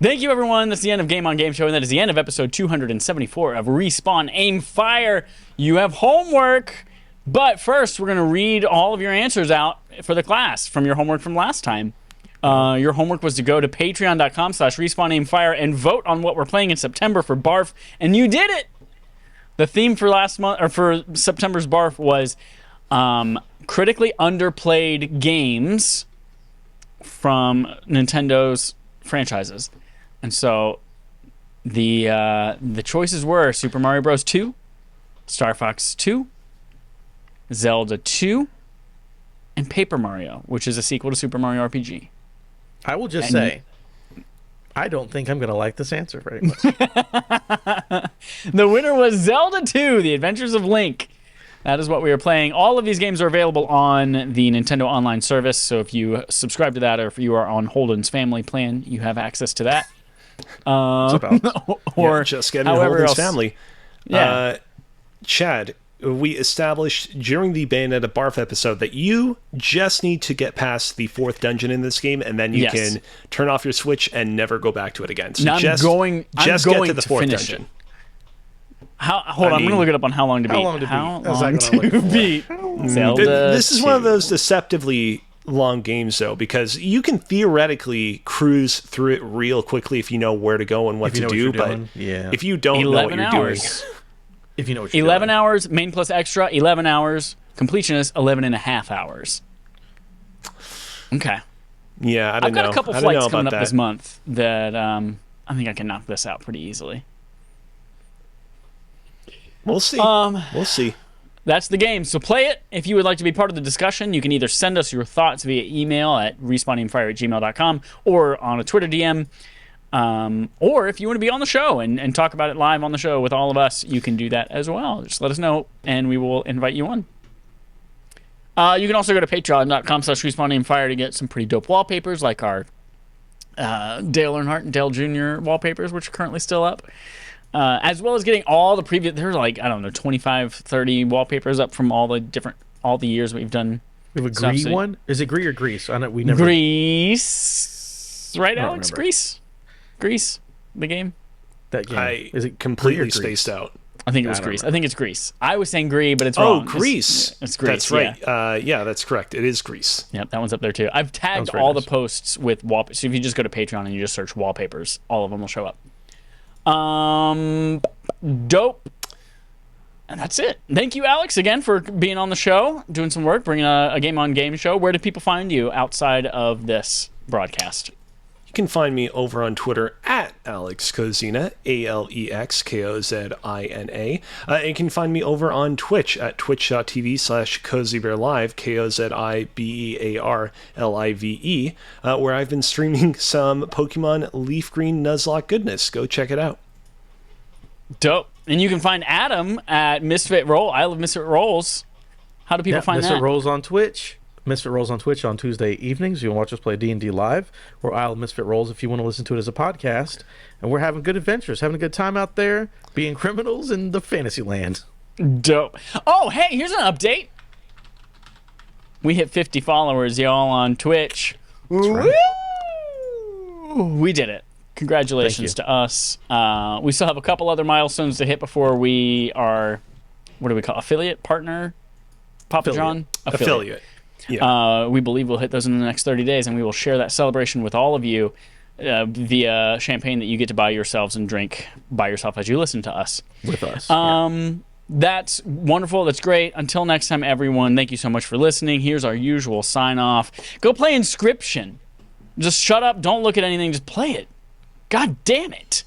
Thank you, everyone. That's the end of Game on Game Show, and that is the end of episode 274 of Respawn Aim Fire. You have homework, but first we're going to read all of your answers out for the class from your homework from last time. Your homework was to go to patreon.com/respawnaimfire and vote on what we're playing in September for BARF, and you did it! The theme for last month, or for September's BARF, was critically underplayed games from Nintendo's franchises. And so the choices were Super Mario Bros. 2, Star Fox 2, Zelda 2, and Paper Mario, which is a sequel to Super Mario RPG.
I will just say, I don't think I'm going to like this answer very much.
The winner was Zelda 2, The Adventures of Link. That is what we are playing. All of these games are available on the Nintendo Online service, so if you subscribe to that or if you are on Holden's family plan, you have access to that. Or
just get in
however
Holden's
else.
family.
Yeah.
Chad, we established during the Bayonetta Barf episode that you just need to get past the 4th dungeon in this game, and then you
Yes.
can turn off your Switch and never go back to it again. So
Now I'm
just
going
get to the 4th
finish
dungeon.
it. Hold on, I'm going to look it up on how long to beat.
How long to beat?
How
That's what I'm
long
gonna
to
look for.
beat? Zelda
This is one of
2.
those deceptively long games, though, because you can theoretically cruise through it real quickly if you know where to go and what
If you
to
know what
do.
you're
But
doing, yeah.
if you don't know what
11
you're
hours.
If you know what you're
11
doing.
hours, main plus extra, 11 hours. Completionist, 11 and a half hours. Okay.
doing, yeah, I don't
I've got
know.
a couple
I don't know
flights coming
about
up
that.
this month that I think I can knock this out pretty easily.
We'll see. We'll see.
That's the game. So play it. If you would like to be part of the discussion, you can either send us your thoughts via email at respawnaimfire@gmail.com or on a Twitter DM. Or if you want to be on the show and talk about it live on the show with all of us, you can do that as well. Just let us know, and we will invite you on. You can also go to patreon.com/respawnaimfire to get some pretty dope wallpapers, like our Dale Earnhardt and Dale Jr. wallpapers, which are currently still up. As well as getting all the previous, there's like, I don't know, 25, 30 wallpapers up from all the years we've done.
We have a
stuff,
Gree
so-
one? Is it Gree or Grease? I know we never.
Grease. Right,
don't
Alex?
remember.
Grease? The game?
That game.
I
Is it
completely
Gree or Grease?
spaced out.
I think it was
I don't
Grease.
remember.
I think it's Grease. I was saying Gree, but it's
Oh,
wrong.
Grease.
It's Grease.
That's right. Yeah, that's correct. It is Grease.
Yep, that one's up there too. I've tagged
Sounds very
all
nice.
the posts with wallpapers. So if you just go to Patreon and you just search wallpapers, all of them will show up. Dope. And that's it. Thank you, Alex, again for being on the show, doing some work, bringing a Game on Game show. Where do people find you outside of this broadcast?
You can find me over on Twitter at Alex Kozina, AlexKozina. And you can find me over on Twitch at twitch.tv/CozyBearLive, KOZIBEARLIVE, where I've been streaming some Pokemon Leaf Green Nuzlocke goodness. Go check it out.
Dope. And you can find Adam at Misfit Roll. I love Misfit Rolls. How do people find
Misfit
that?
Rolls on Twitch. Misfit Rolls on Twitch on Tuesday evenings. You can watch us play D&D live, or Isle of Misfit Rolls if you want to listen to it as a podcast. And we're having good adventures, having a good time out there, being criminals in the fantasy land.
Dope. Oh, hey, here's an update. We hit 50 followers, y'all, on Twitch.
Right.
Woo! We did it. Congratulations to us. We still have a couple other milestones to hit before we are, what do we call, affiliate, partner, Papa John?
Affiliate. Yeah.
We believe we'll hit those in the next 30 days, and we will share that celebration with all of you via champagne that you get to buy yourselves and drink by yourself as you listen to us.
With us.
That's wonderful. That's great. Until next time, everyone, thank you so much for listening. Here's our usual sign-off. Go play Inscription. Just shut up. Don't look at anything. Just play it. God damn it.